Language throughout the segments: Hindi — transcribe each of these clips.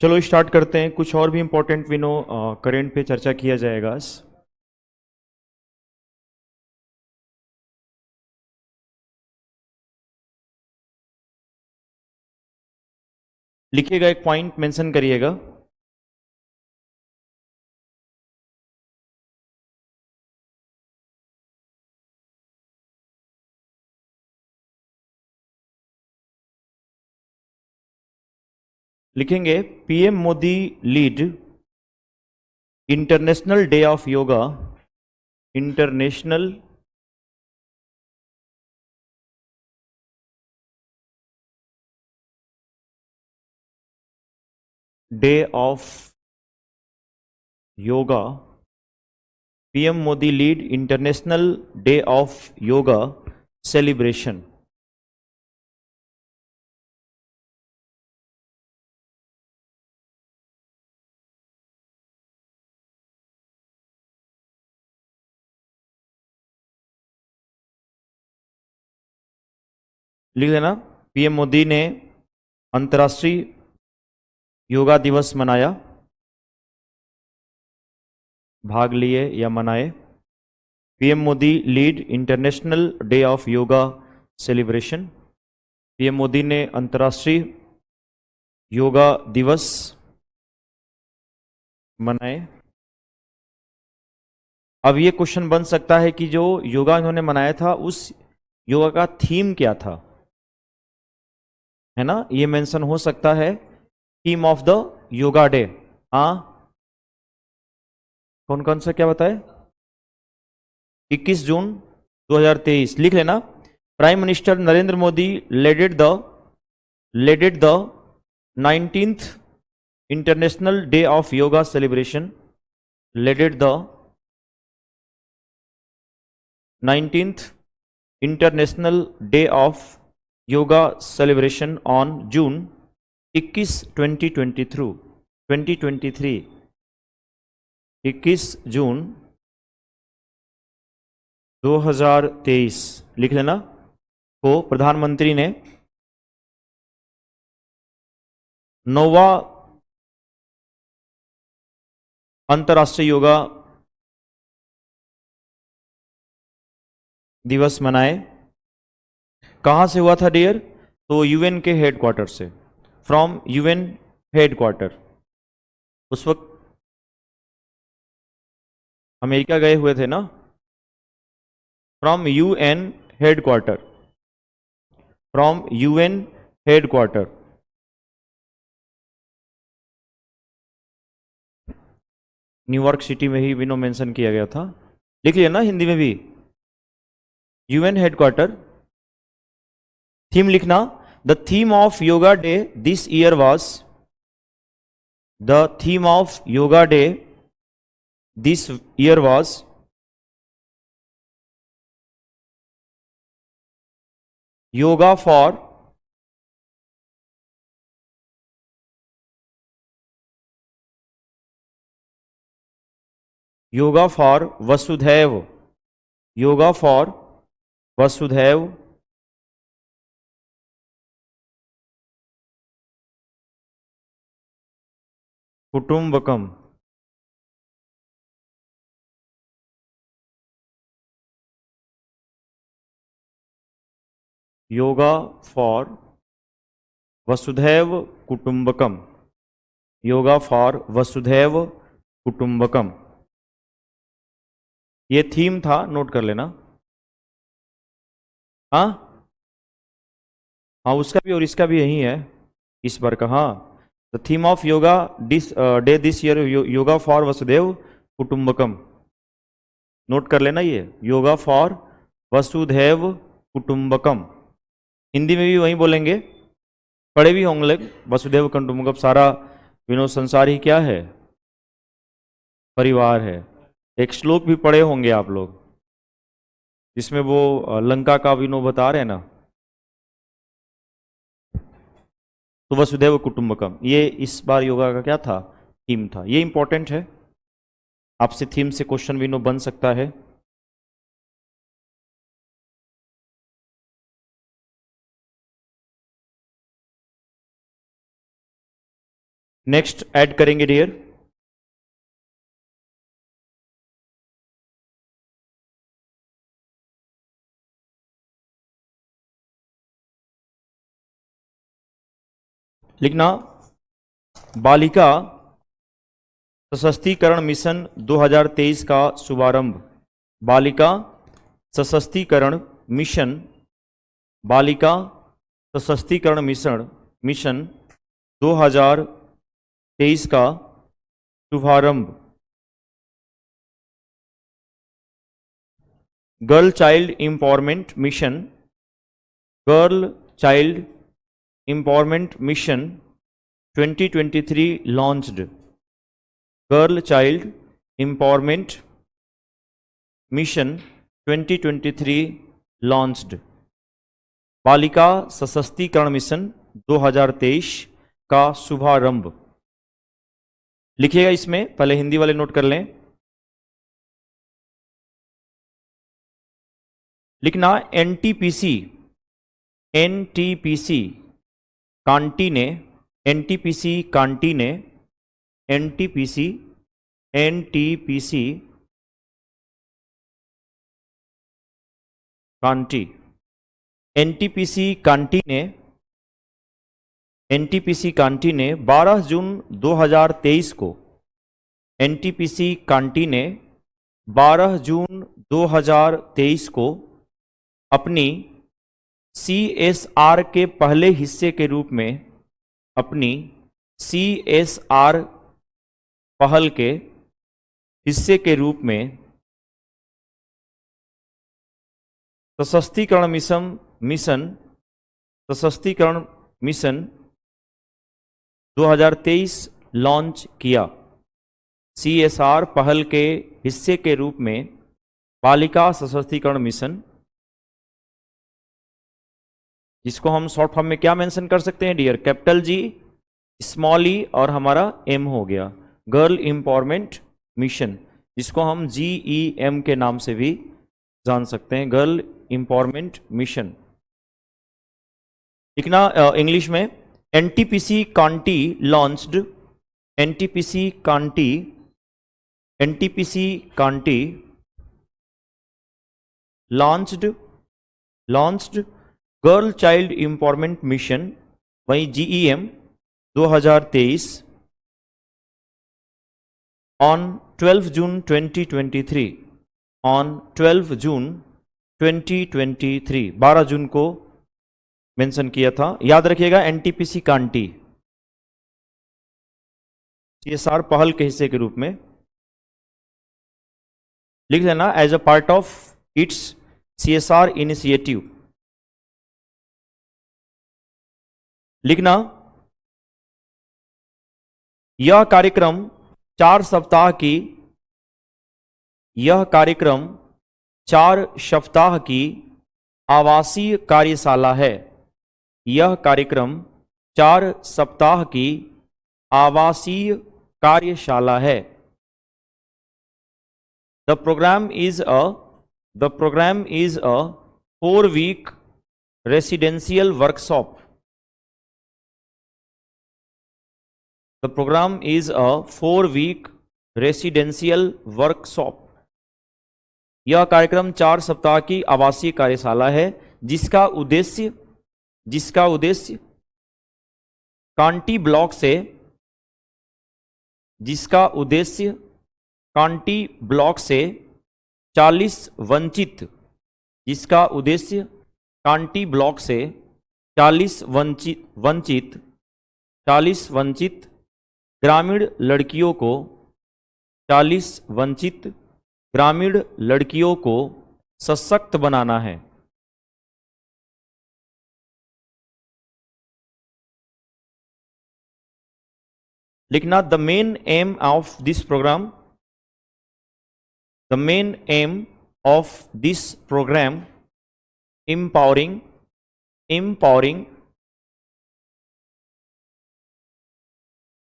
चलो स्टार्ट करते हैं। कुछ और भी इम्पोर्टेंट विनो करेंट पे चर्चा किया जाएगा। लिखिएगा, एक पॉइंट मेंशन करिएगा। लिखेंगे PM Modi lead international day of yoga, international day of yoga. PM Modi lead international day of yoga celebration. लिख देना, पीएम मोदी ने अंतर्राष्ट्रीय योगा दिवस मनाया, भाग लिए या मनाए। PM Modi lead international day of yoga celebration. PM Modi ने अंतर्राष्ट्रीय योगा दिवस मनाए। अब ये क्वेश्चन बन सकता है कि जो योगा इन्होंने मनाया था उस योगा का थीम क्या था, है ना? ये मेंशन हो सकता है, theme of the yoga day. हाँ, कौन कौन सा क्या बताए? 21 जून 2023 लिख लेना। Prime minister Narendra Modi leaded the 19th international day of yoga celebration, leaded the 19th international day of yoga celebration on June 21 2023 21 जून 2023 लिख लेना को प्रधानमंत्री ने नौवा अंतर्राष्ट्रीय योगा दिवस मनाए। कहां से हुआ था डियर? तो यूएन के हेडक्वार्टर से, फ्रॉम यूएन हेडक्वार्टर। उस वक्त अमेरिका गए हुए थे ना। From UN headquarter, from UN headquarter. New York city में ही विनो मेंशन किया गया था। लिख लिया ना हिंदी में भी, यूएन हेडक्वार्टर। थीम लिखना, the theme of yoga day this year was, the theme of yoga day this year was yoga for yoga for वसुधैव, योगा फॉर वसुधैव कुटुंबकम। योगा फॉर वसुधैव कुटुंबकम, योगा फॉर वसुधैव कुटुंबकम। ये थीम था, नोट कर लेना। हाँ हाँ, उसका भी और इसका भी यही है इस बार का। हाँ, the theme of yoga day this year yoga for वसुधैव कुटुंबकम। नोट कर लेना, ये योगा फॉर वसुधैव कुटुंबकम। हिंदी में भी वही बोलेंगे, पढ़े भी होंगे। वसुधैव कुटुंबकम, सारा विनोद संसार ही क्या है? परिवार है। एक श्लोक भी पढ़े होंगे आप लोग, जिसमें वो लंका का विनोद बता रहे हैं ना। तो वसुधैव कुटुंबकम ये इस बार योगा का क्या था? थीम था। ये इंपॉर्टेंट है, आपसे थीम से क्वेश्चन विनो बन सकता है। नेक्स्ट ऐड करेंगे डियर। लिखना बालिका सशक्तिकरण मिशन 2023 का शुभारंभ। बालिका सशक्तिकरण मिशन, बालिका सशक्तिकरण मिशन 2023 का शुभारंभ। Girl child empowerment mission, girl child empowerment mission 2023 launched. Girl child empowerment mission 2023 launched. बालिका सशक्तिकरण मिशन 2023 का शुभारंभ। लिखिएगा इसमें, पहले हिंदी वाले नोट कर लें। लिखना एनटीपीसी, एनटीपीसी कांटी ने, एनटीपीसी कांटी ने, NTPC NTPC Kanti, NTPC Kanti ने, एनटीपीसी कांटी ने 12 जून 2023 को, एनटीपीसी कांटी ने 12 जून 2023 को अपनी सीएसआर के पहले हिस्से के रूप में, अपनी सीएसआर पहल के हिस्से के रूप में सशक्तिकरण सशक्तिकरण मिशन 2023 लॉन्च किया। सीएसआर पहल के हिस्से के रूप में बालिका सशक्तिकरण मिशन, जिसको हम शॉर्ट फॉर्म में क्या मेंशन कर सकते हैं डियर? कैपिटल जी, स्मॉल ई और हमारा एम हो गया। गर्ल एम्पावरमेंट मिशन, जिसको हम GEM के नाम से भी जान सकते हैं, गर्ल एम्पावरमेंट मिशन। लिखना इंग्लिश में, NTPC Kanti launched, NTPC Kanti, NTPC Kanti launched girl child empowerment mission, वही GEM 2023 ऑन 12 जून 2023, ऑन 12 जून 2023, 12 जून को मेंशन किया था। याद रखिएगा एनटीपीसी कांटी सीएसआर पहल के हिस्से के रूप में लिख देना, as a part of its CSR initiative. लिखना यह कार्यक्रम 4 सप्ताह की, यह कार्यक्रम 4 सप्ताह की आवासीय कार्यशाला है। यह कार्यक्रम 4 सप्ताह की आवासीय कार्यशाला है। The program is a 4-week residential workshop. The program is a 4-week residential workshop. यह कार्यक्रम 4 सप्ताह की आवासीय कार्यशाला है, जिसका उद्देश्य कांटी ब्लॉक से, जिसका उद्देश्य कांटी ब्लॉक से 40 वंचित, जिसका उद्देश्य कांटी ब्लॉक से 40 वंचित ग्रामीण लड़कियों को, 40 वंचित ग्रामीण लड़कियों को सशक्त बनाना है। लिखना the main aim of this programme, the main aim of this programme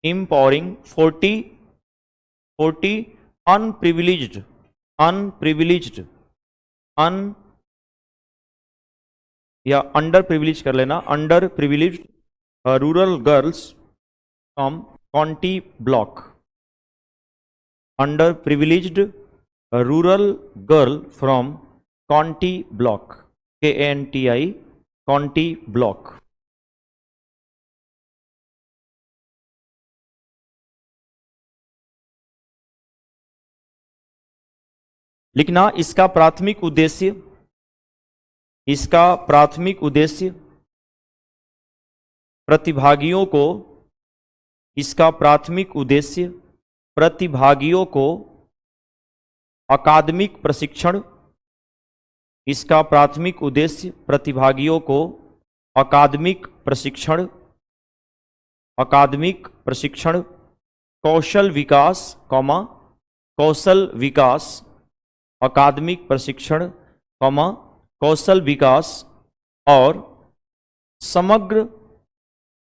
empowering 40 unprivileged या अंडर प्रिविलेज कर लेना, under privilege rural girls from Conti block. Under privileged a rural girl from Conti block. Kanti, Conti block. लिखना इसका प्राथमिक उद्देश्य, इसका प्राथमिक उद्देश्य प्रतिभागियों को, इसका प्राथमिक उद्देश्य प्रतिभागियों को अकादमिक प्रशिक्षण, इसका प्राथमिक उद्देश्य प्रतिभागियों को अकादमिक प्रशिक्षण, अकादमिक प्रशिक्षण, कौशल विकास, कौशल विकास, अकादमिक प्रशिक्षण, कौशल विकास और समग्र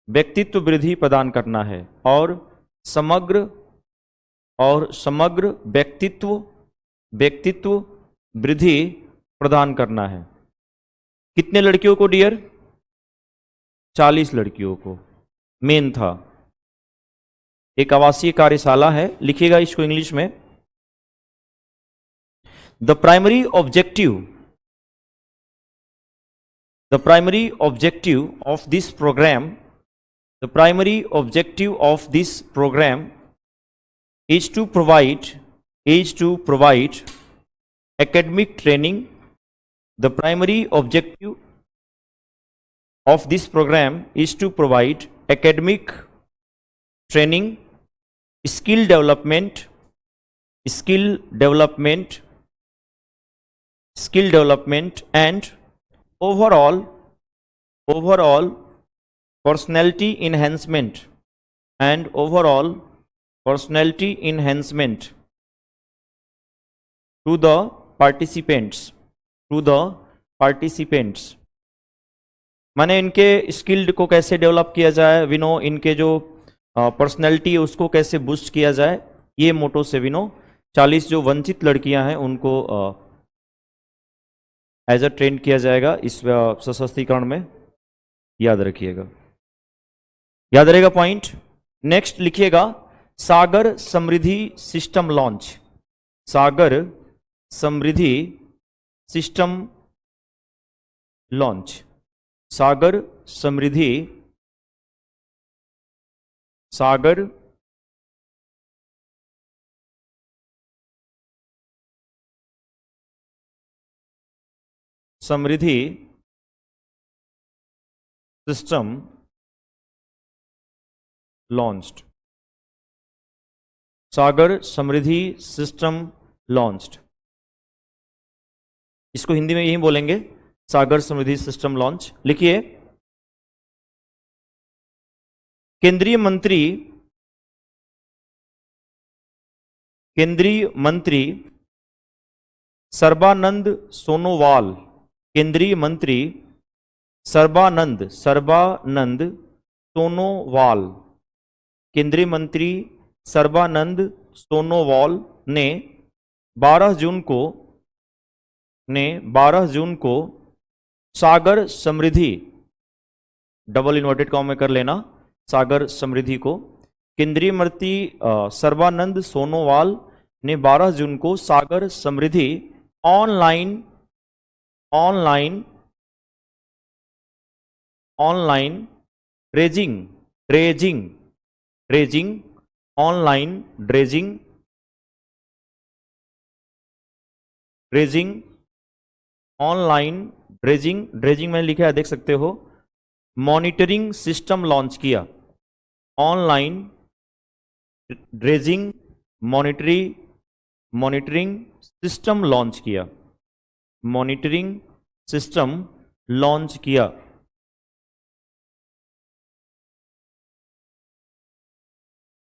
व्यक्तित्व वृद्धि प्रदान करना है, और समग्र व्यक्तित्व वृद्धि प्रदान करना है। कितने लड़कियों को डियर? 40 लड़कियों को मेन था। एक आवासीय कार्यशाला है, लिखिएगा इसको इंग्लिश में। The primary objective of this program, the primary objective of this program is to provide academic training. The primary objective of this program is to provide academic training, skill development, and overall personality enhancement, to the participants, माने इनके स्किल्ड को कैसे डेवलप किया जाए, विनो इनके जो पर्सनैलिटी है उसको कैसे बूस्ट किया जाए, ये मोटो से विनो 40 जो वंचित लड़कियां हैं उनको एज अ ट्रेन किया जाएगा इस सशक्तिकरण में। याद रखिएगा, याद रहेगा पॉइंट। नेक्स्ट लिखिएगा सागर समृद्धि सिस्टम लॉन्च, सागर समृद्धि सिस्टम लॉन्च, सागर समृद्धि सिस्टम लॉन्च्ड, सागर समृद्धि सिस्टम लॉन्च्ड। इसको हिंदी में यही बोलेंगे, सागर समृद्धि सिस्टम लॉन्च। लिखिए केंद्रीय मंत्री सर्बानंद सोनोवाल, केंद्रीय मंत्री सर्बानंद सोनोवाल, केंद्रीय मंत्री सर्बानंद सोनोवाल ने 12 जून को सागर समृद्धि, डबल इन्वर्टेड कॉमा में कर लेना, सागर समृद्धि को केंद्रीय मंत्री सर्बानंद सोनोवाल ने 12 जून को सागर समृद्धि ऑनलाइन ड्रेजिंग मैंने लिखा है, देख सकते हो। मॉनिटरिंग सिस्टम लॉन्च किया, online dredging monitoring system launch किया, मॉनिटरिंग सिस्टम लॉन्च किया।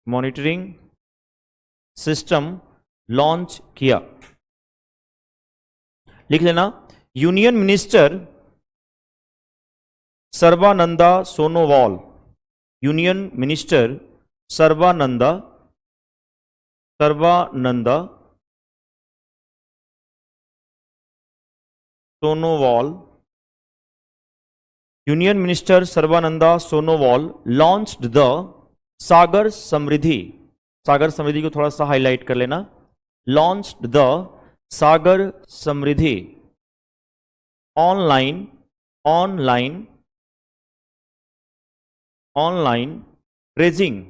मॉनिटरिंग सिस्टम लॉन्च किया। लिख लेना union minister Sarbananda Sonowal, union minister Sarbananda Sonowal, union minister Sarbananda Sonowal launched the सागर समृद्धि, सागर समृद्धि को थोड़ा सा हाईलाइट कर लेना। Launched the Sagar Samriddhi online online online raising,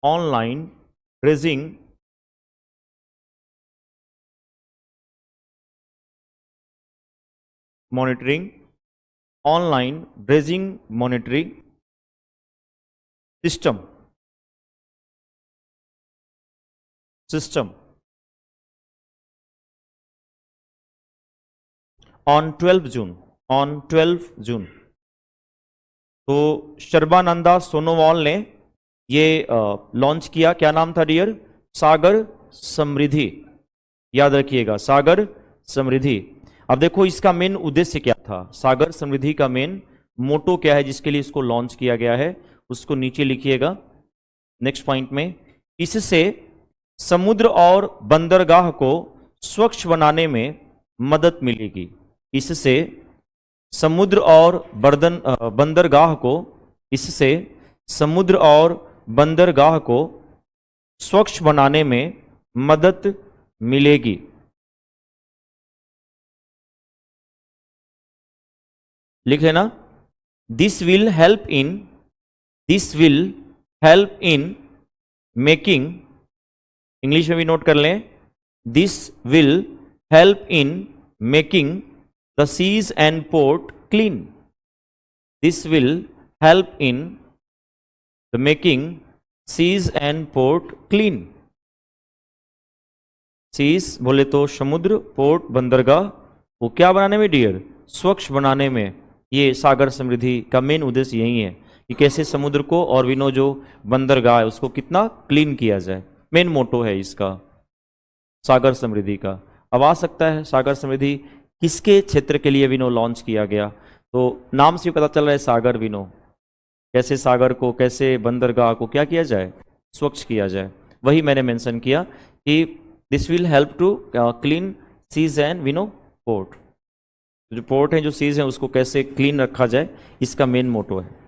online raising monitoring, online raising monitoring system system on 12 June, on 12 जून। तो शर्बानंदा सोनोवाल ने ये लॉन्च किया। क्या नाम था डियर? सागर समृद्धि। याद रखिएगा, सागर समृद्धि। अब देखो इसका मेन उद्देश्य क्या था, सागर समृद्धि का मेन मोटो क्या है जिसके लिए इसको लॉन्च किया गया है, उसको नीचे लिखिएगा नेक्स्ट पॉइंट में। इससे समुद्र और बंदरगाह को स्वच्छ बनाने में मदद मिलेगी। इससे समुद्र और बंदरगाह को, इससे समुद्र और बंदरगाह को स्वच्छ बनाने में मदद मिलेगी। लिख लेना, this will help in making, English में भी नोट कर लें, this will help in making the seas and port clean. This will help in the making seas and port clean. Seas बोले तो समुद्र, पोर्ट बंदरगाह, वो क्या बनाने में डियर? स्वच्छ बनाने में। ये सागर समृद्धि का मेन उद्देश्य यही है कि कैसे समुद्र को और विनो जो बंदरगाह है उसको कितना क्लीन किया जाए। मेन मोटो है इसका सागर समृद्धि का। अब आ सकता है सागर समृद्धि किसके क्षेत्र के लिए विनो लॉन्च किया गया, तो नाम से पता चल रहा है सागर विनो, कैसे सागर को, कैसे बंदरगाह को क्या किया जाए? स्वच्छ किया जाए। वही मैंने मेंशन किया कि this will help to clean seas and विनो पोर्ट। जो पोर्ट है, जो सीज है, उसको कैसे क्लीन रखा जाए, इसका मेन मोटो है।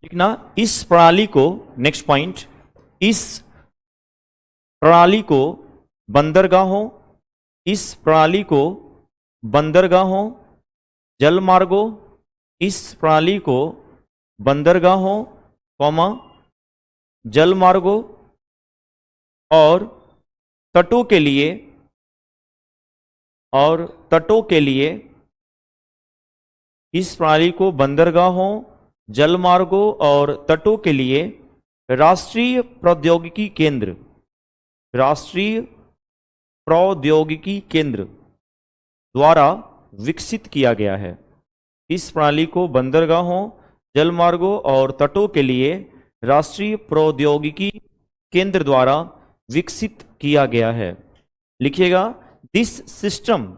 लिखना, इस प्रणाली को, नेक्स्ट पॉइंट, इस प्रणाली को बंदरगाहों, इस प्रणाली को बंदरगाहों, जलमार्गों, इस प्रणाली को बंदरगाहों, कौमा, जलमार्गों और तटों के लिए, और तटों के लिए, इस प्रणाली को बंदरगाहों, जलमार्गों और तटों के लिए राष्ट्रीय प्रौद्योगिकी केंद्र, राष्ट्रीय प्रौद्योगिकी केंद्र द्वारा विकसित किया गया है। इस प्रणाली को बंदरगाहों, जलमार्गों और तटों के लिए राष्ट्रीय प्रौद्योगिकी केंद्र द्वारा विकसित किया गया है। लिखिएगा, दिस सिस्टम,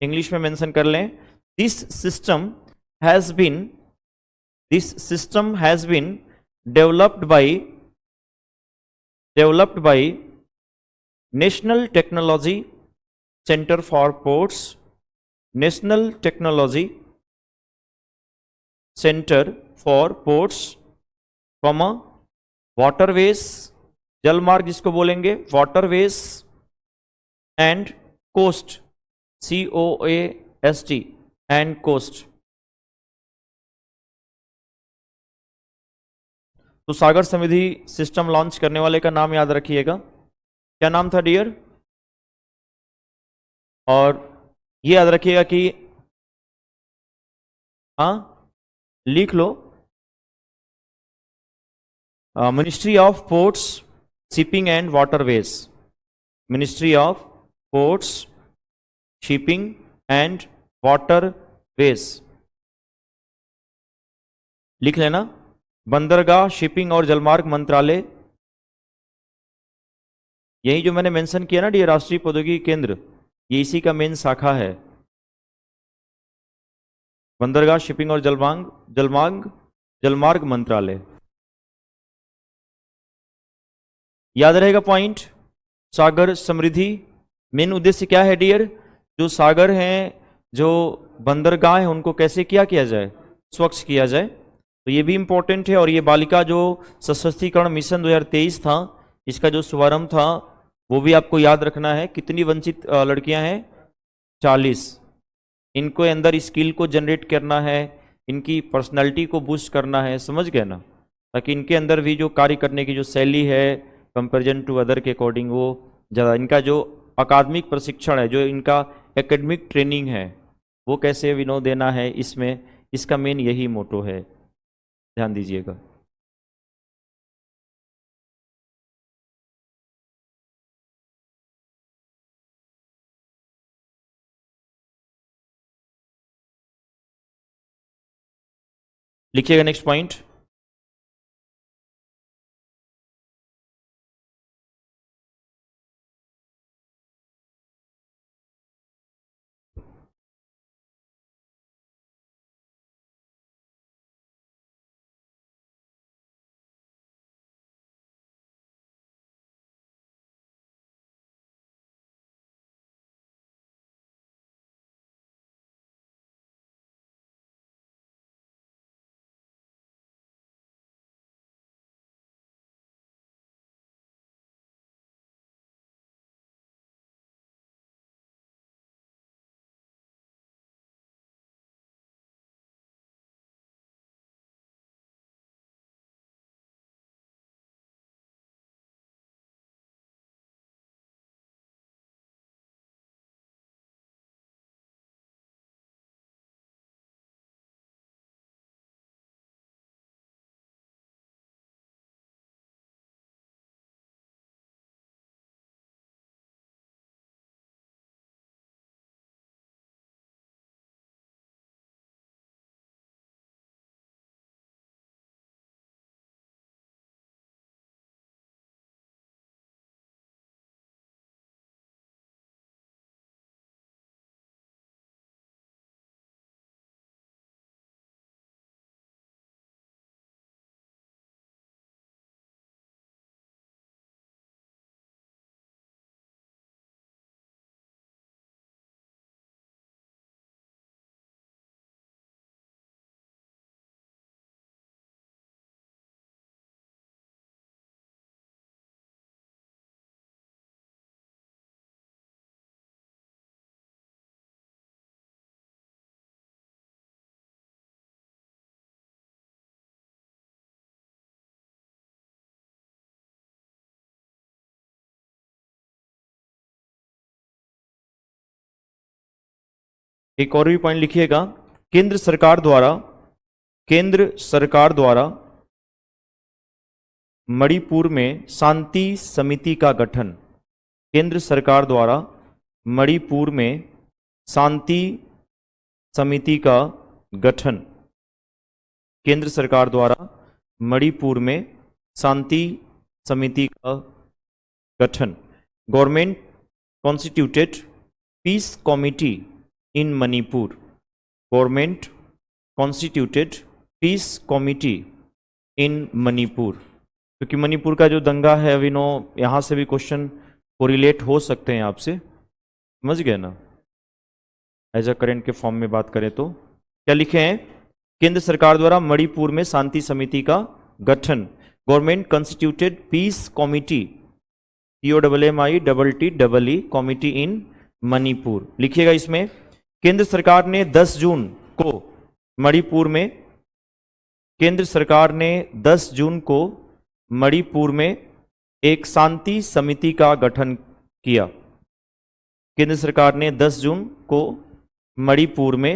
इंग्लिश में मेंशन कर लें, this system has been developed by national technology centre for ports, national technology centre for ports, comma, waterways, जलमार्ग जिसको बोलेंगे waterways, and coast, COAST, and coast. तो सागर समृद्धि सिस्टम लॉन्च करने वाले का नाम याद रखिएगा। क्या नाम था डियर? और ये याद रखिएगा कि, हाँ लिख लो, ministry of ports, shipping and waterways, ministry of ports, shipping and waterways. लिख लेना, बंदरगाह, शिपिंग और जलमार्ग मंत्रालय। यही जो मैंने मेंशन किया ना डी, राष्ट्रीय प्रौद्योगिकी केंद्र, ये इसी का मेन शाखा है। बंदरगाह, शिपिंग और जलमार्ग मंत्रालय। याद रहेगा पॉइंट। सागर समृद्धि मेन उद्देश्य क्या है डियर? जो सागर हैं, जो बंदरगाह है, उनको कैसे किया जाए? स्वच्छ किया जाए। तो ये भी इंपॉर्टेंट है। और ये बालिका जो सशक्तिकरण मिशन 2023 था, इसका जो शुभारंभ था, वो भी आपको याद रखना है। कितनी वंचित लड़कियां हैं? 40। इनको अंदर स्किल को जनरेट करना है, इनकी पर्सनालिटी को बूस्ट करना है, समझ गए ना? ताकि इनके अंदर भी जो कार्य करने की जो शैली है कंपेरिजन टू अदर के अकॉर्डिंग, वो ज़्यादा, इनका जो अकादमिक प्रशिक्षण है, जो इनका एकेडमिक ट्रेनिंग है, वो कैसे विनोद देना है, इसमें इसका मेन यही मोटो है। ध्यान दीजिएगा। लिखिएगा नेक्स्ट पॉइंट। एक और भी पॉइंट लिखिएगा। केंद्र सरकार द्वारा मणिपुर में शांति समिति का गठन। केंद्र सरकार द्वारा मणिपुर में शांति समिति का गठन। केंद्र सरकार द्वारा मणिपुर में शांति समिति का गठन। Government constituted peace committee in Manipur. Government constituted peace committee in Manipur. क्योंकि मणिपुर का जो दंगा है अभी नो, यहाँ से भी क्वेश्चन कोरिलेट हो सकते हैं आपसे, समझ गए ना? एज अ करेंट के फॉर्म में बात करें तो क्या लिखे हैं? केंद्र सरकार द्वारा मणिपुर में शांति समिति का गठन। Government constituted peace committee, COMMITTEE committee in Manipur. लिखिएगा इसमें, केंद्र सरकार ने 10 जून को मणिपुर में, केंद्र सरकार ने 10 जून को मणिपुर में एक शांति समिति का गठन किया। केंद्र सरकार ने 10 जून को मणिपुर में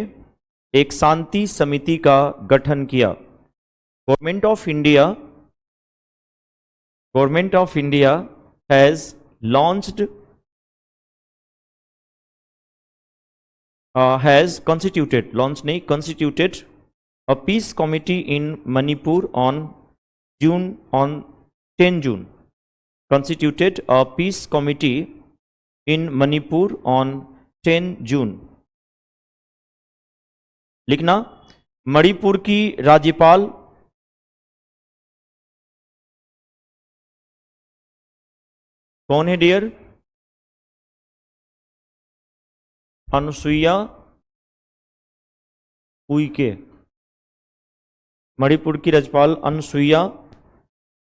एक शांति समिति का गठन किया। Government of India has launched has constituted, launch नहीं, constituted a peace committee in Manipur on 10 June. Constituted a peace committee in Manipur on 10 June. लिखना, मणिपुर की राज्यपाल कौन है डियर? अनुसुईया उइके। मणिपुर की राज्यपाल अनुसुईया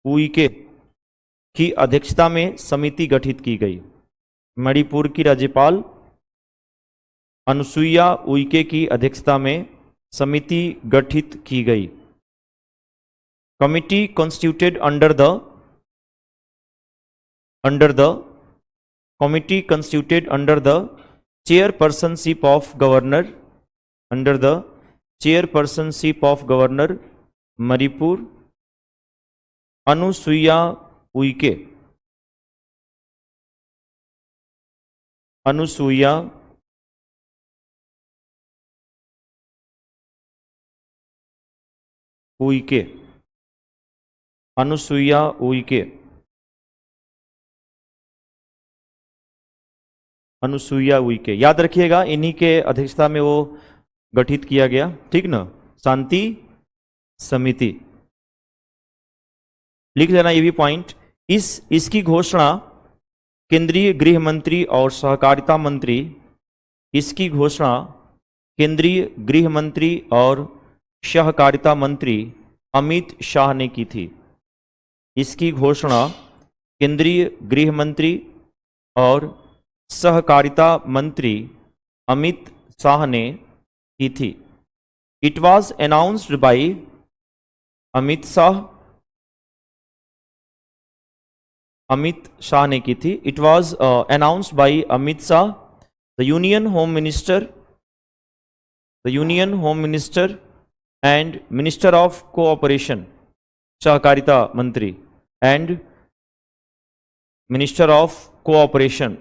उइके की अध्यक्षता में समिति गठित की गई। मणिपुर की राज्यपाल अनुसुईया उइके की अध्यक्षता में समिति गठित की गई। Committee constituted under the committee constituted under the chairpersonship of governor Manipur Anusuiya Uikey. Anusuiya Uikey. Anusuiya Uikey. Anusuiya Uikey, याद रखिएगा इन्हीं के अध्यक्षता में वो गठित किया गया, ठीक ना। शांति समिति लिख लेना ये भी पॉइंट। इसकी घोषणा केंद्रीय गृह मंत्री और सहकारिता मंत्री, इसकी घोषणा केंद्रीय गृह मंत्री और सहकारिता मंत्री अमित शाह ने की थी। इसकी घोषणा केंद्रीय गृह मंत्री और सहकारिता मंत्री अमित शाह ने की थी। It was announced by Amit Shah ने की थी। It was announced by Amit Shah, the union home minister and minister of cooperation, सहकारिता मंत्री एंड मिनिस्टर ऑफ कोऑपरेशन।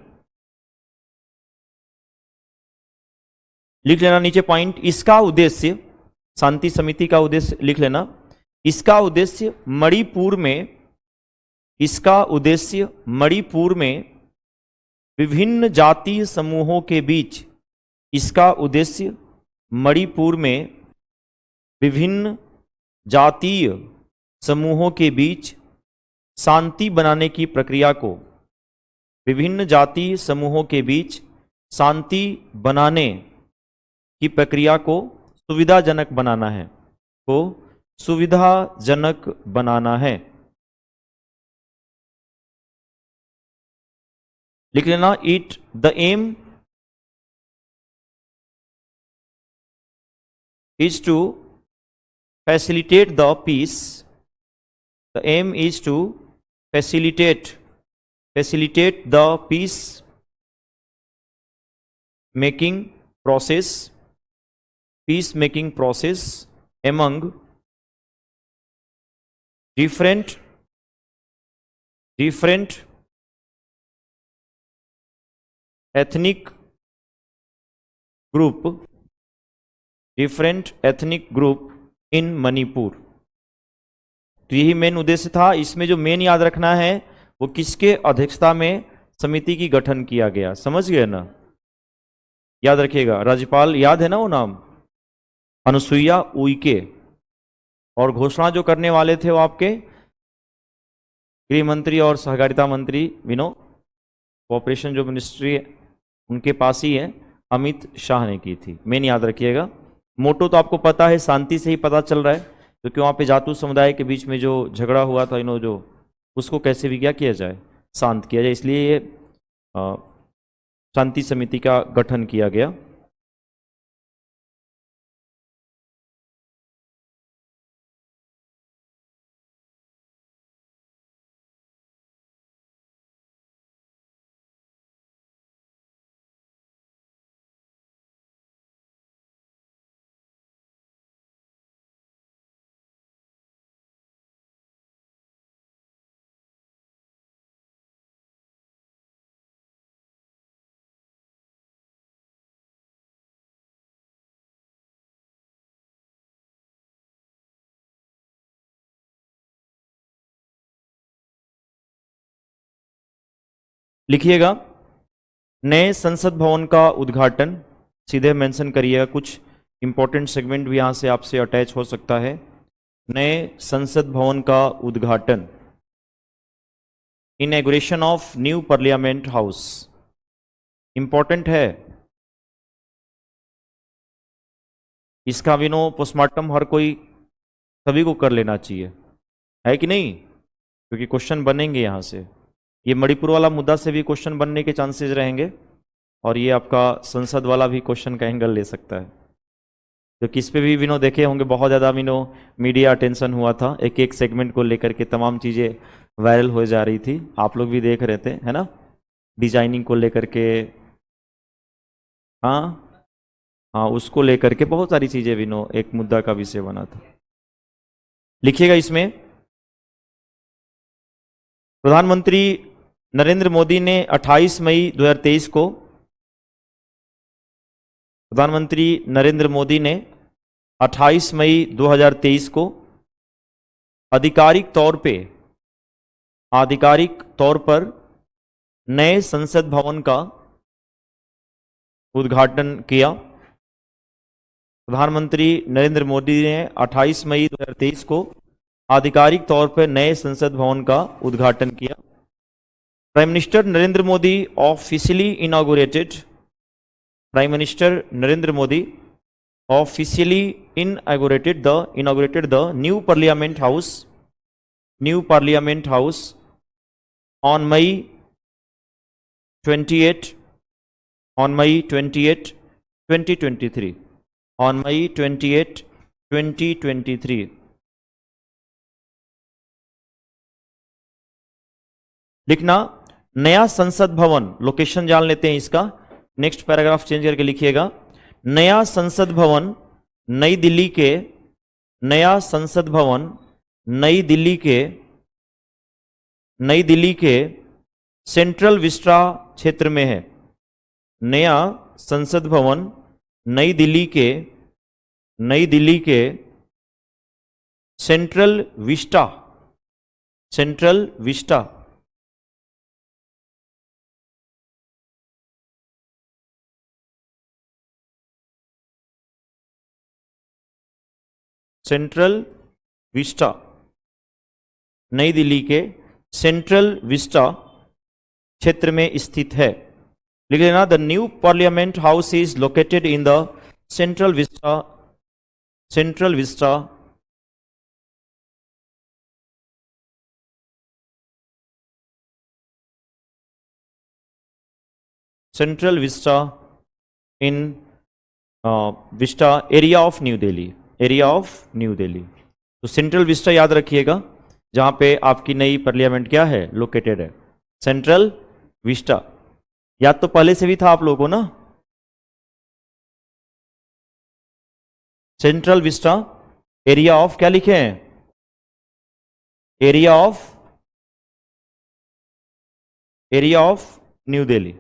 लिख लेना नीचे पॉइंट। इसका उद्देश्य, शांति समिति का उद्देश्य लिख लेना। इसका उद्देश्य मणिपुर में विभिन्न जातीय समूहों के बीच, इसका उद्देश्य मणिपुर में विभिन्न जातीय समूहों के बीच शांति बनाने की प्रक्रिया को, विभिन्न जातीय समूहों के बीच शांति बनाने की प्रक्रिया को सुविधाजनक बनाना है, सुविधाजनक बनाना है। लिख लेना। The aim is to facilitate the peace, the aim is to facilitate the peace making process among different ethnic group in Manipur. तो यही मेन उद्देश्य था। इसमें जो मेन याद रखना है वो किसके अध्यक्षता में समिति की गठन किया गया, समझ गए ना। याद रखिएगा, राज्यपाल याद है ना वो नाम, अनुसुईया उइके, और घोषणा जो करने वाले थे वो आपके गृह मंत्री और सहकारिता मंत्री, कोऑपरेशन जो मिनिस्ट्री उनके पास ही है, अमित शाह ने की थी। मेन याद रखिएगा। मोटो तो आपको पता है, शांति से ही पता चल रहा है, क्योंकि वहाँ पे जातु समुदाय के बीच में जो झगड़ा हुआ था, जो उसको कैसे भी क्या किया जाए, शांत किया जाए, इसलिए ये शांति समिति का गठन किया गया। लिखिएगा, नए संसद भवन का उद्घाटन, सीधे मेंशन करिएगा कुछ इंपॉर्टेंट सेगमेंट भी यहाँ से आपसे अटैच हो सकता है। नए संसद भवन का उद्घाटन, inauguration of new parliament house, important है। इसका विनो पोस्टमार्टम हर कोई, सभी को कर लेना चाहिए, है कि नहीं? क्योंकि क्वेश्चन बनेंगे यहाँ से। ये मणिपुर वाला मुद्दा से भी क्वेश्चन बनने के चांसेस रहेंगे, और ये आपका संसद वाला भी क्वेश्चन का एंगल ले सकता है। तो किस पे भी विनो देखे होंगे, बहुत ज़्यादा विनो मीडिया अटेंशन हुआ था, एक एक सेगमेंट को लेकर के तमाम चीज़ें वायरल हो जा रही थी, आप लोग भी देख रहे थे, है ना? डिजाइनिंग को लेकर के, हाँ हाँ, उसको लेकर के बहुत सारी चीज़ें विनो एक मुद्दा का विषय बना था। लिखिएगा इसमें, प्रधानमंत्री नरेंद्र मोदी ने 28 मई 2023 को, प्रधानमंत्री नरेंद्र मोदी ने 28 मई 2023 को आधिकारिक तौर पर नए संसद भवन का उद्घाटन किया। प्रधानमंत्री नरेंद्र मोदी ने 28 मई 2023 को आधिकारिक तौर पर नए संसद भवन का उद्घाटन किया। Prime minister Narendra Modi officially inaugurated, prime minister Narendra Modi officially inaugurated the new parliament house on May 28, 2023, on May 28, 2023। लिखना नया संसद भवन, लोकेशन जान लेते हैं इसका, नेक्स्ट पैराग्राफ चेंज करके लिखिएगा, नया संसद भवन नई दिल्ली के, नया संसद भवन नई दिल्ली के सेंट्रल विस्टा क्षेत्र में है। नया संसद भवन नई दिल्ली के सेंट्रल विस्टा नई दिल्ली के सेंट्रल विस्टा क्षेत्र में स्थित है। लिख लेना, the new parliament house is located in the central Vista in Vista area of new Delhi. तो सेंट्रल विस्टा याद रखिएगा, जहां पे आपकी नई पार्लियामेंट क्या है, लोकेटेड है, सेंट्रल विस्टा। याद तो पहले से भी था आप लोगों को ना, सेंट्रल विस्टा एरिया ऑफ, क्या लिखे हैं, एरिया ऑफ न्यू दिल्ली।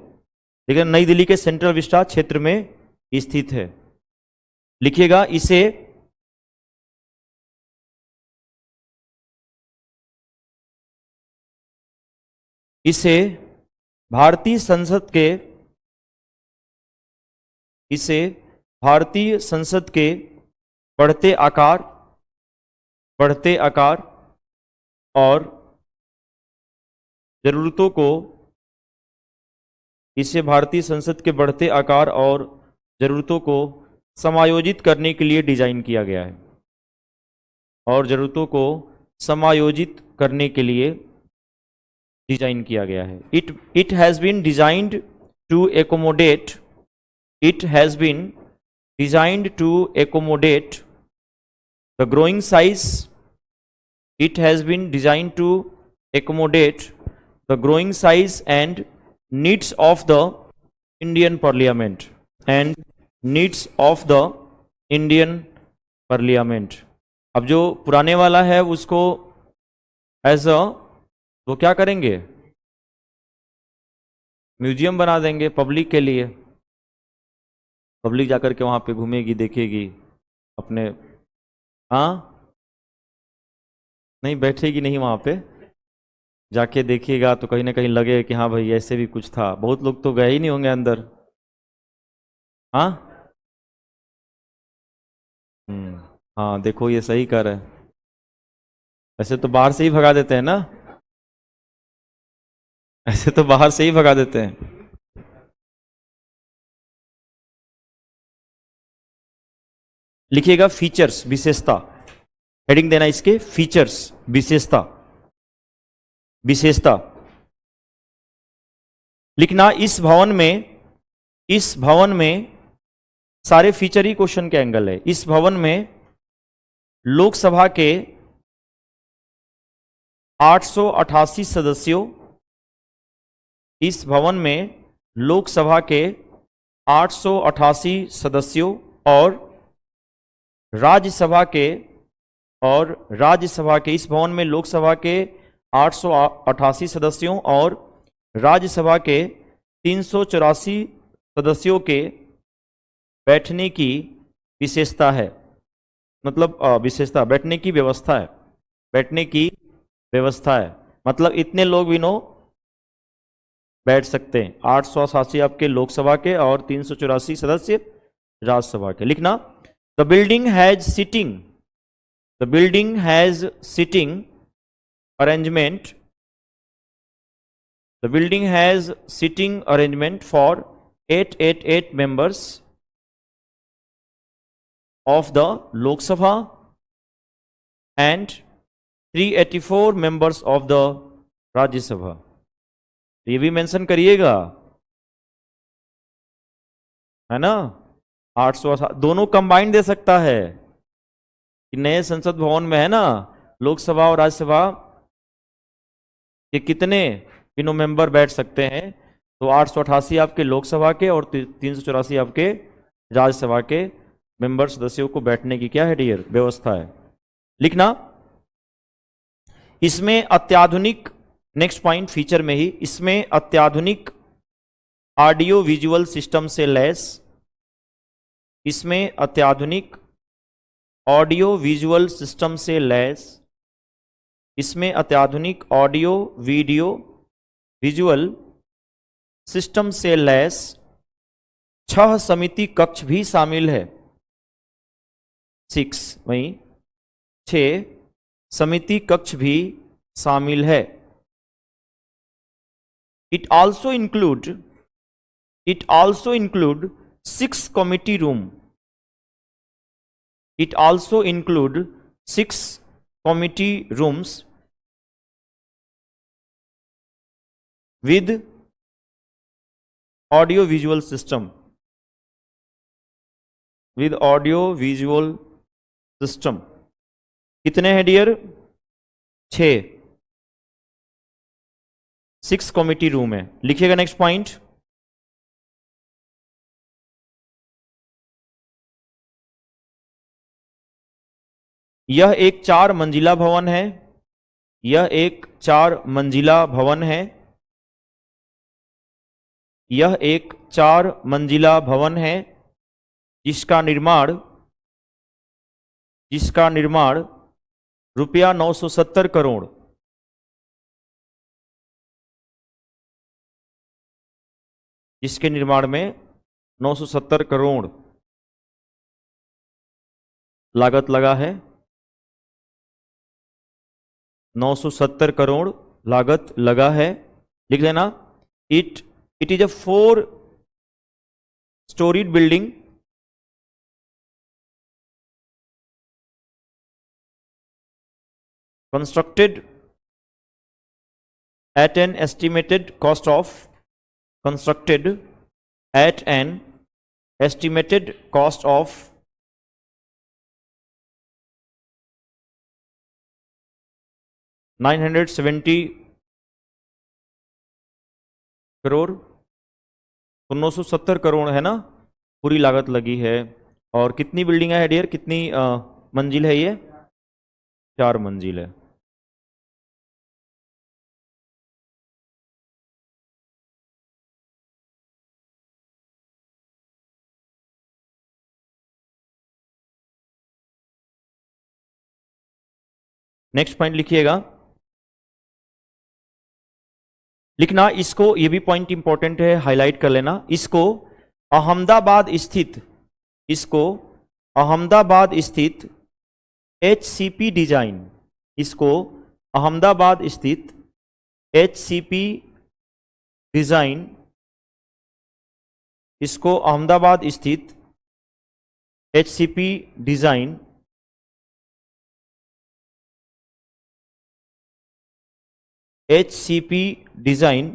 लेकिन नई दिल्ली के सेंट्रल विस्टा क्षेत्र में स्थित है। लिखिएगा इसे भारतीय संसद के बढ़ते आकार और जरूरतों को, इसे भारतीय संसद के बढ़ते आकार और जरूरतों को समायोजित करने के लिए डिजाइन किया गया है, और जरूरतों को समायोजित करने के लिए डिजाइन किया गया है। It has been designed to accommodate the growing size, it has been designed to accommodate the growing size and needs of the Indian Parliament अब जो पुराने वाला है उसको एज अ, वो क्या करेंगे, म्यूजियम बना देंगे पब्लिक के लिए, पब्लिक जाकर के वहां पे घूमेगी, देखेगी अपने, हाँ नहीं बैठेगी नहीं, वहां पे जाके देखिएगा तो कहीं ना कहीं लगे कि हाँ भाई ऐसे भी कुछ था। बहुत लोग तो गए ही नहीं होंगे अंदर, हाँ हाँ देखो ये सही कर है। ऐसे तो बाहर से ही भगा देते हैं ना, ऐसे तो बाहर से ही भगा देते हैं। लिखिएगा फीचर्स, विशेषता, हेडिंग देना इसके फीचर्स, विशेषता, विशेषता लिखना। इस भवन में सारे फीचर ही क्वेश्चन के एंगल है। इस भवन में लोकसभा के 888 सदस्यों, इस भवन में लोकसभा के 888 सदस्यों और राज्यसभा के इस भवन में लोकसभा के 888 सदस्यों और राज्यसभा के 384 सदस्यों के बैठने की विशेषता है। मतलब विशेषता, बैठने की व्यवस्था है, बैठने की व्यवस्था है। मतलब इतने लोग भी नो बैठ सकते हैं, 888 आपके लोकसभा के और 384 सदस्य राज्यसभा के। लिखना the building has seating arrangement, the building has seating arrangement for 888 members of the Lok Sabha and 384 members of the Rajya Sabha। ये भी मेंशन करिएगा, है ना। 800 दोनों कंबाइंड दे सकता है कि नए संसद भवन में है ना लोकसभा और राज्यसभा के कितने तीनों मेंबर बैठ सकते हैं। तो 888 आपके लोकसभा के और 384 आपके राज्यसभा के मेंबर सदस्यों को बैठने की क्या है डियर, व्यवस्था है। लिखना इसमें अत्याधुनिक, नेक्स्ट पॉइंट फीचर में ही, इसमें अत्याधुनिक ऑडियो विजुअल सिस्टम से लैस, इसमें अत्याधुनिक ऑडियो विजुअल सिस्टम से लैस, इसमें अत्याधुनिक ऑडियो वीडियो विजुअल सिस्टम से लैस 6 समिति कक्ष भी शामिल है। 6 वहीं 6 समिति कक्ष भी शामिल है। It also include 6 committee room, it also include 6 committee rooms with audio visual system, with audio visual system। कितने हैं डियर, 6 कमिटी रूम है। लिखिएगा नेक्स्ट पॉइंट, यह एक 4 मंजिला भवन है, यह एक 4 मंजिला भवन है, यह एक 4 मंजिला भवन है जिसका निर्माण रुपया 970 करोड़, जिसके निर्माण में 970 करोड़ लागत लगा है। 970 करोड़ लागत लगा है, लिख देना। It is a 4-storied building constructed at an estimated cost of 970 crore. तो 970 करोड़ है ना पूरी लागत लगी है। और कितनी बिल्डिंग है डियर, कितनी मंजिल है ये, 4 मंजिल है। नेक्स्ट पॉइंट लिखिएगा, लिखना इसको, ये भी पॉइंट इंपॉर्टेंट है, हाईलाइट कर लेना इसको। अहमदाबाद अहमदाबाद स्थित HCP डिजाइन, इसको अहमदाबाद स्थित HCP डिजाइन, इसको अहमदाबाद स्थित HCP design HCP design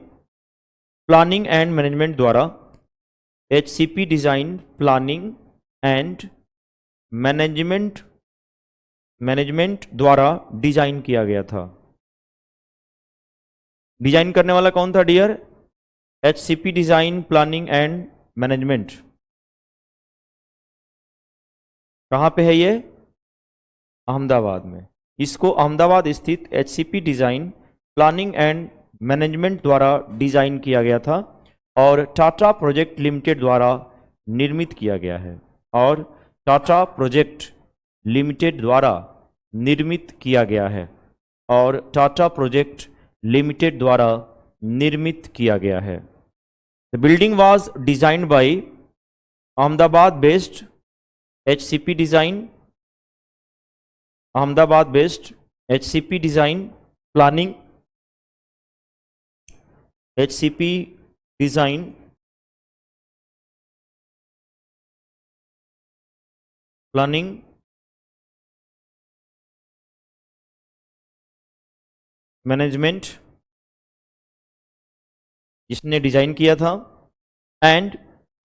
planning and management द्वारा, HCP design planning and management द्वारा डिजाइन किया गया था। डिजाइन करने वाला कौन था dear? HCP design planning and management. कहां पे है ये? अहमदाबाद में। इसको अहमदाबाद स्थित HCP design planning and management द्वारा डिजाइन किया गया था और टाटा प्रोजेक्ट लिमिटेड द्वारा निर्मित किया गया है, और टाटा प्रोजेक्ट लिमिटेड द्वारा निर्मित किया गया है, और टाटा प्रोजेक्ट लिमिटेड द्वारा निर्मित किया गया है। The building was designed by Ahmedabad based HCP design, Ahmedabad based HCP design planning, HCP design planning management, जिसने डिजाइन किया था, and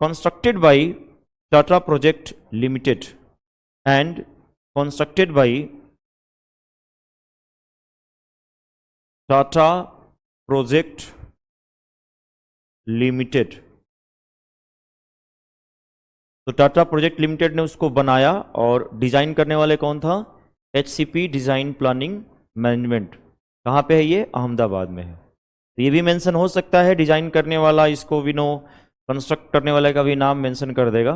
constructed by Tata project limited, and constructed by Tata project limited. तो टाटा प्रोजेक्ट लिमिटेड ने उसको बनाया और डिजाइन करने वाले कौन था? HCP design planning management. कहाँ पे है ये? अहमदाबाद में है। तो ये भी मेंशन हो सकता है, डिजाइन करने वाला इसको भी नो, कंस्ट्रक्ट करने वाले का भी नाम मेंशन कर देगा,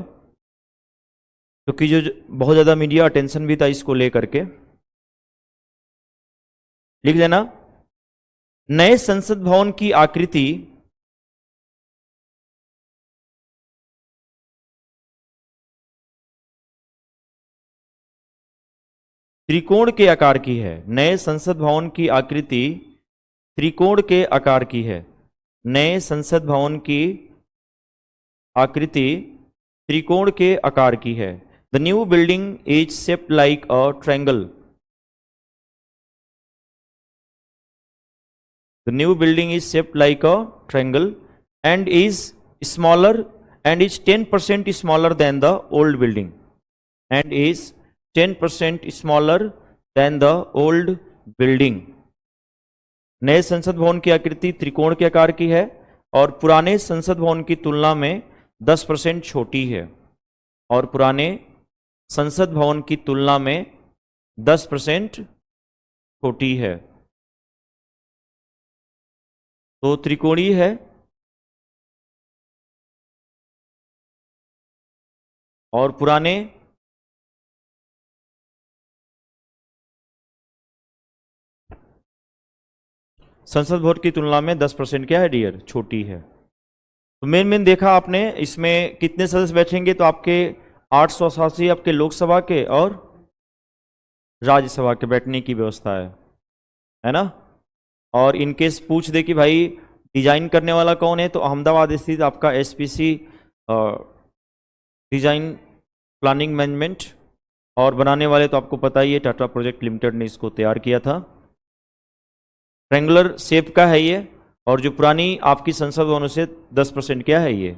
क्योंकि जो बहुत ज़्यादा मीडिया अटेंशन भी था इसको लेकर के। लिख देना, नए संसद भवन की आकृति त्रिकोण के आकार की है। नए संसद भवन की आकृति त्रिकोण के आकार की है। नए संसद भवन की आकृति त्रिकोण के आकार की है। The new building is shaped like a triangle. The new building is shaped like a triangle and is smaller and is 10% smaller than the old building, and is 10% smaller than the old building। नए संसद भवन की आकृति त्रिकोण के आकार की है और पुराने संसद भवन की तुलना में 10% छोटी है, और पुराने संसद भवन की तुलना में 10% छोटी है। तो त्रिकोणीय है और पुराने संसद भवन की तुलना में 10% क्या है डियर? छोटी है। तो मेन देखा आपने, इसमें कितने सदस्य बैठेंगे? तो आपके 888 आपके लोकसभा के और राज्यसभा के बैठने की व्यवस्था है ना। और इनकेस पूछ दे कि भाई डिजाइन करने वाला कौन है, तो अहमदाबाद स्थित आपका HPC डिजाइन प्लानिंग मैनेजमेंट, और बनाने वाले तो आपको पता ही है टाटा प्रोजेक्ट लिमिटेड ने इसको तैयार किया था। ट्रायंगुलर शेप का है ये, और जो पुरानी आपकी संसद भवनों से 10% क्या है ये?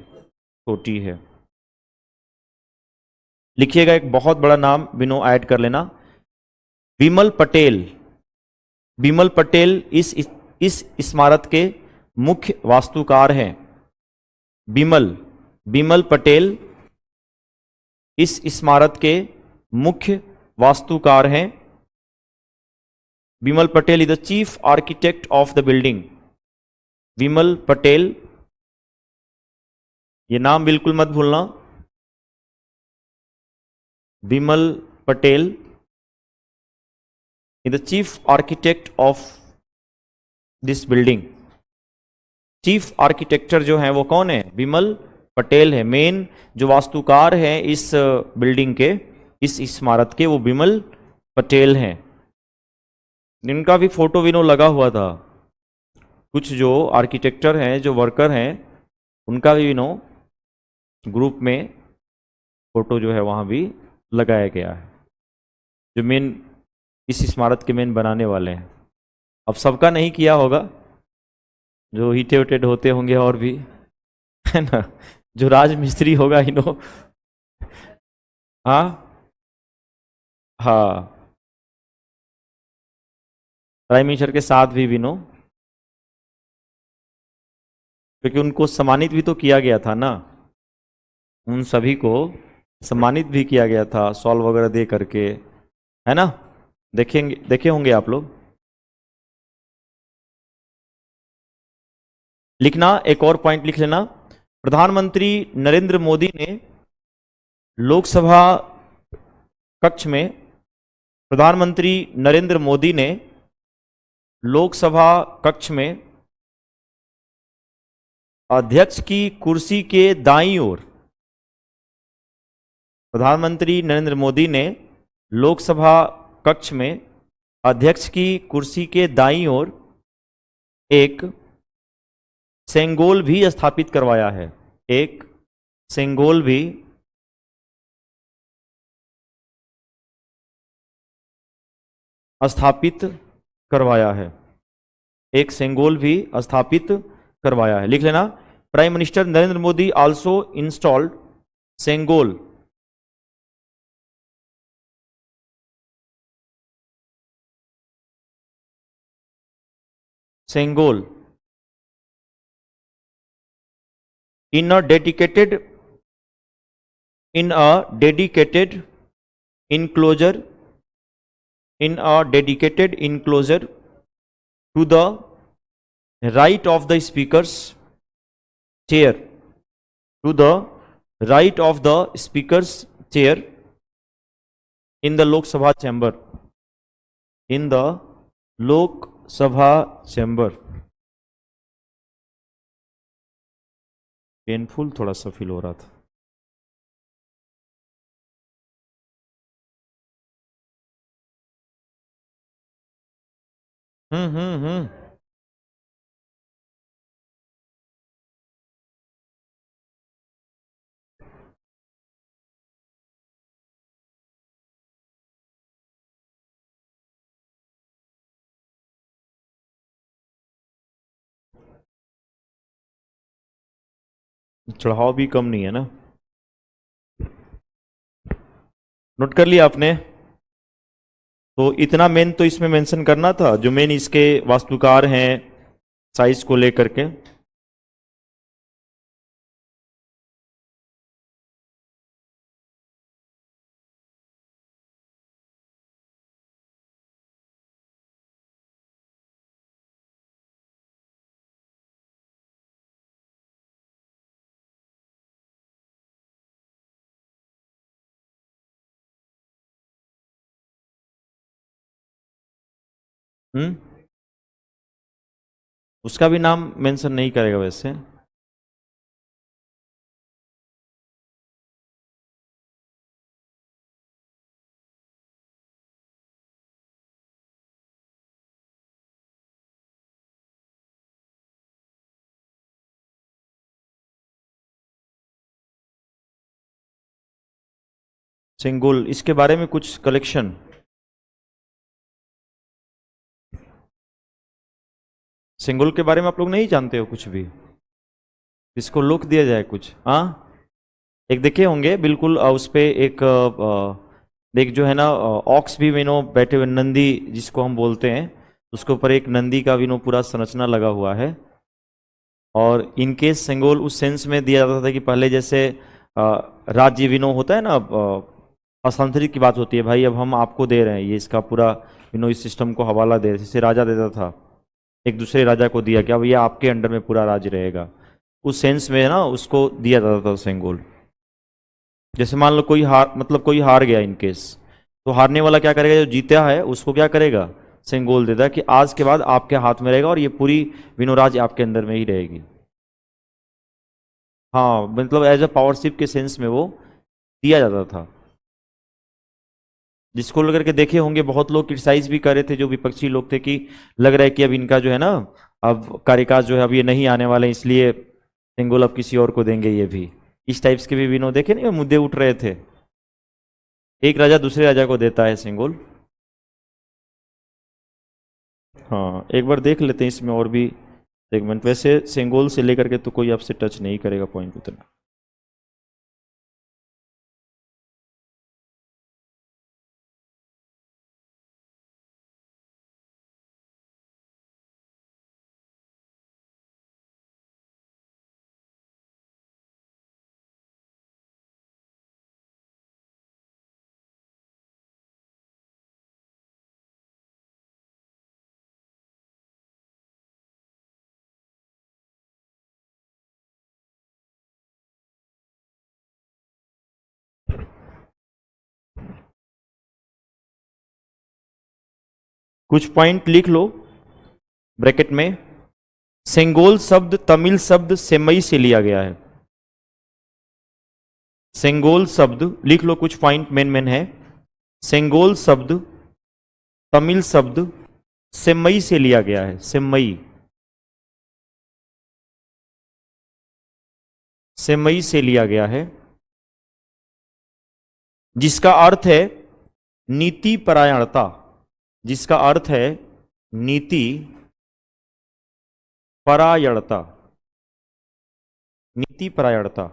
छोटी है। लिखिएगा एक बहुत बड़ा नाम बिनो ऐड कर लेना, विमल पटेल। विमल पटेल इस इमारत के मुख्य वास्तुकार हैं। विमल पटेल इस इमारत के मुख्य वास्तुकार हैं। Vimal Patel is the chief architect of the building. Vimal Patel, ये नाम बिल्कुल मत भूलना। Vimal Patel is the chief architect of this building. Chief architecture जो है वो कौन है? विमल पटेल है। मेन जो वास्तुकार हैं इस बिल्डिंग के इस इमारत के, वो बिमल पटेल हैं। इनका भी फोटो विनो लगा हुआ था। कुछ जो आर्किटेक्चर हैं, जो वर्कर हैं, उनका भी विनो ग्रुप में फोटो जो है वहाँ भी लगाया गया है, जो मेन इस इमारत के मेन बनाने वाले हैं। अब सबका नहीं किया होगा, जो हीटेड होते होंगे और भी, है ना, जो राज मिस्त्री होगा इनो। हाँ हाँ, प्राइम मिनिस्टर के साथ भी विनो, क्योंकि उनको सम्मानित भी तो किया गया था ना, उन सभी को सम्मानित भी किया गया था सॉल वगैरह दे करके, है ना। देखेंगे, देखे होंगे आप लोग। लिखना, एक और पॉइंट लिख लेना। प्रधानमंत्री नरेंद्र मोदी ने लोकसभा कक्ष में, प्रधानमंत्री नरेंद्र मोदी ने लोकसभा कक्ष में अध्यक्ष की कुर्सी के दाईं ओर, प्रधानमंत्री नरेंद्र मोदी ने लोकसभा कक्ष में अध्यक्ष की कुर्सी के दाईं ओर एक सेंगोल भी स्थापित करवाया है। एक सेंगोल भी स्थापित करवाया है। एक सेंगोल भी स्थापित करवाया है, लिख लेना। Prime minister Narendra Modi also installed Sengol, Sengol in a dedicated enclosure, in a dedicated enclosure to the right of the speaker's chair, to the right of the speaker's chair in the Lok Sabha chamber, in the Lok Sabha chamber। Painful थोड़ा सा फील हो रहा था। हम्म। चढ़ाव भी कम नहीं है ना, नोट कर लिया आपने। तो इतना मेन तो इसमें मेंशन करना था, जो मेन इसके वास्तुकार हैं साइज को लेकर के। उसका भी नाम मेंशन नहीं करेगा वैसे। सिंगुल, इसके बारे में कुछ कलेक्शन, सिंगुल के बारे में आप लोग नहीं जानते हो कुछ भी, इसको लुक दिया जाए कुछ। हाँ, एक देखे होंगे बिल्कुल, उस पे एक जो है ना ऑक्स भी विनो बैठे हुए, नंदी जिसको हम बोलते हैं, उसके ऊपर एक नंदी का विनो पूरा संरचना लगा हुआ है। और इनके सेंगोल उस सेंस में दिया जाता था कि पहले जैसे राज्य विनो होता है ना, हस्तांतरित की बात होती है, भाई अब हम आपको दे रहे हैं ये, इसका पूरा विनो इस सिस्टम को हवाला दे, जैसे राजा देता था एक दूसरे राजा को दिया, क्या भैया आपके अंडर में पूरा राज्य रहेगा, उस सेंस में ना उसको दिया जाता था सेंगोल। जैसे मान लो कोई हार, मतलब कोई हार गया इन केस, तो हारने वाला क्या करेगा, जो जीता है उसको क्या करेगा, सेंगोल देता है कि आज के बाद आपके हाथ में रहेगा और ये पूरी विनोराज आपके अंदर में ही रहेगी। हाँ, मतलब एज अ पावरशिप के सेंस में वो दिया जाता था। जिसको लेकर के देखे होंगे, बहुत लोग क्रिटिसाइज भी कर रहे थे, जो विपक्षी लोग थे, कि लग रहा है कि अब इनका जो है ना, अब कार्यकाल जो है अब ये नहीं आने वाले, इसलिए सेंगोल अब किसी और को देंगे। ये भी इस टाइप्स के भी विनोद देखे नहीं, मुद्दे उठ रहे थे। एक राजा दूसरे राजा को देता है सेंगोल। हाँ, एक बार देख लेते हैं इसमें और भी सेगमेंट। वैसे सेंगोल से लेकर के तो कोई आपसे टच नहीं करेगा पॉइंट उतना। कुछ पॉइंट लिख लो ब्रैकेट में। सेंगोल शब्द तमिल शब्द सेमई से लिया गया है। सेंगोल शब्द लिख लो, कुछ पॉइंट मेन मेन है। सेंगोल शब्द तमिल शब्द सेमई से लिया गया है। सेमई, सेमई से लिया गया है, जिसका अर्थ है नीति परायणता। जिसका अर्थ है नीति परायणता। नीति परायणता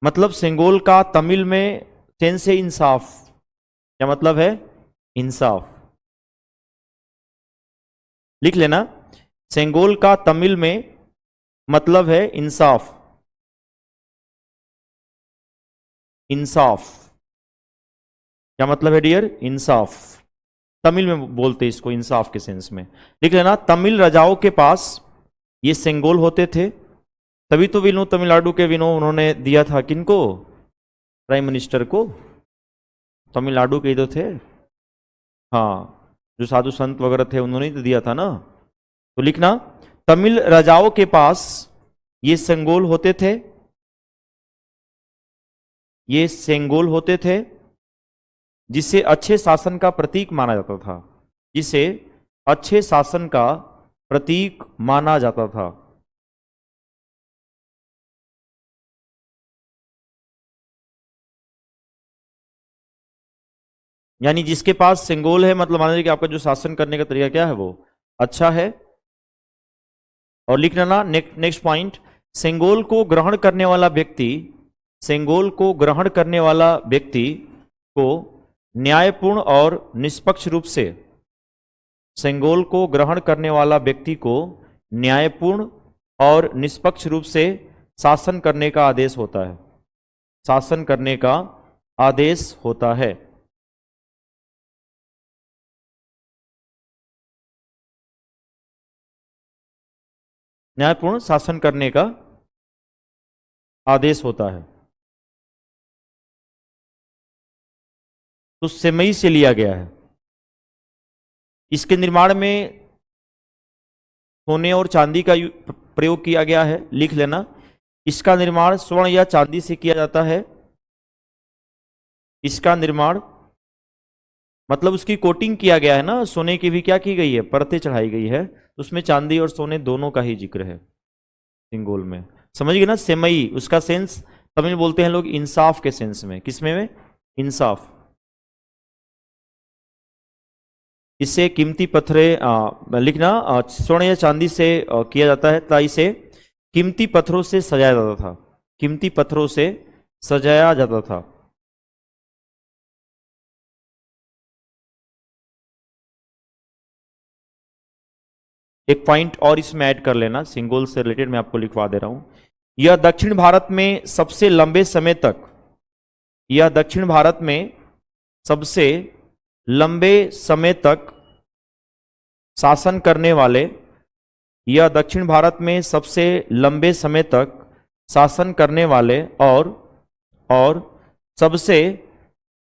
मतलब सेंगोल का तमिल में सेंस है इंसाफ। क्या मतलब है? इंसाफ। लिख लेना, सेंगोल का तमिल में मतलब है इंसाफ। इंसाफ क्या मतलब है डियर? इंसाफ। तमिल में बोलते इसको इंसाफ के सेंस में। लिख लेना, तमिल राजाओं के पास ये सेंगोल होते थे, तभी तो विनो तमिलनाडु के विनो उन्होंने दिया था किनको? प्राइम मिनिस्टर को। तमिलनाडु के ही तो थे। हाँ, जो साधु संत वगैरह थे उन्होंने ही तो दिया था ना। तो लिखना, तमिल राजाओं के पास ये सेंगोल होते थे, ये सेंगोल होते थे, जिसे अच्छे शासन का प्रतीक माना जाता था। जिसे अच्छे शासन का प्रतीक माना जाता था। यानी जिसके पास सेंगोल है, मतलब मान लीजिए कि आपका जो शासन करने का तरीका क्या है वो अच्छा है। और लिख लेना नेक्स्ट पॉइंट, सेंगोल को ग्रहण करने वाला व्यक्ति, सेंगोल को ग्रहण करने वाला व्यक्ति को न्यायपूर्ण और निष्पक्ष रूप से, सेंगोल को ग्रहण करने वाला व्यक्ति को न्यायपूर्ण और निष्पक्ष रूप से शासन करने का आदेश होता है। शासन करने का आदेश होता है। न्यायपूर्ण शासन करने का आदेश होता है। तो सेमई से लिया गया है। इसके निर्माण में सोने और चांदी का प्रयोग किया गया है। लिख लेना, इसका निर्माण स्वर्ण या चांदी से किया जाता है। इसका निर्माण मतलब उसकी कोटिंग किया गया है ना, सोने की भी क्या की गई है? परतें चढ़ाई गई है। उसमें चांदी और सोने दोनों का ही जिक्र है सिंगोल में। समझ गए ना? सेमई, उसका सेंस तमिल बोलते हैं लोग इंसाफ के सेंस में। किसमें में? इंसाफ। इससे कीमती पत्थरे लिखना, स्वर्ण या चांदी से किया जाता है, तथा इसे कीमती पत्थरों से सजाया जाता था। कीमती पत्थरों से सजाया जाता था। एक पॉइंट और इसमें ऐड कर लेना, सिंगोल से रिलेटेड मैं आपको लिखवा दे रहा हूं। यह दक्षिण भारत में सबसे लंबे समय तक, यह दक्षिण भारत में सबसे लंबे समय तक शासन करने वाले, यह दक्षिण भारत में सबसे लंबे समय तक शासन करने वाले और सबसे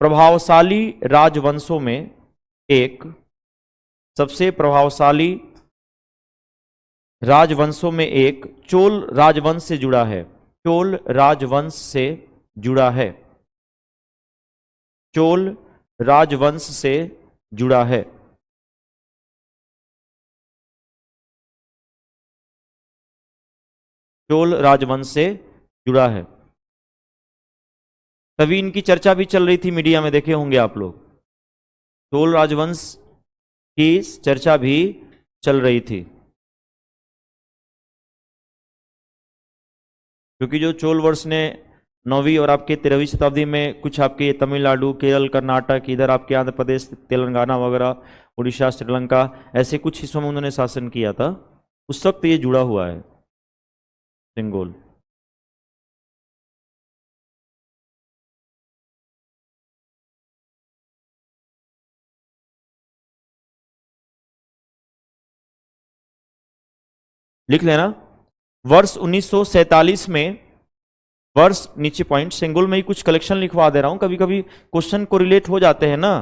प्रभावशाली राजवंशों में एक, सबसे प्रभावशाली राजवंशों में एक चोल राजवंश से जुड़ा है। चोल राजवंश से जुड़ा है। चोल राजवंश से जुड़ा है। चोल राजवंश से जुड़ा है। तभी इनकी चर्चा भी चल रही थी मीडिया में, देखे होंगे आप लोग। चोल राजवंश की चर्चा भी चल रही थी, क्योंकि जो चोल वंश ने 9वीं और आपके 13वीं शताब्दी में कुछ आपके तमिलनाडु, केरल, कर्नाटक, इधर आपके आंध्र प्रदेश, तेलंगाना वगैरह, उड़ीसा, श्रीलंका, ऐसे कुछ हिस्सों में उन्होंने शासन किया था। उस वक्त ये जुड़ा हुआ है सेंगोल। लिख लेना। वर्ष 1947 में, वर्ष नीचे पॉइंट, सेंगोल में ही कुछ कलेक्शन लिखवा दे रहा हूं, कभी कभी क्वेश्चन को रिलेट हो जाते हैं ना।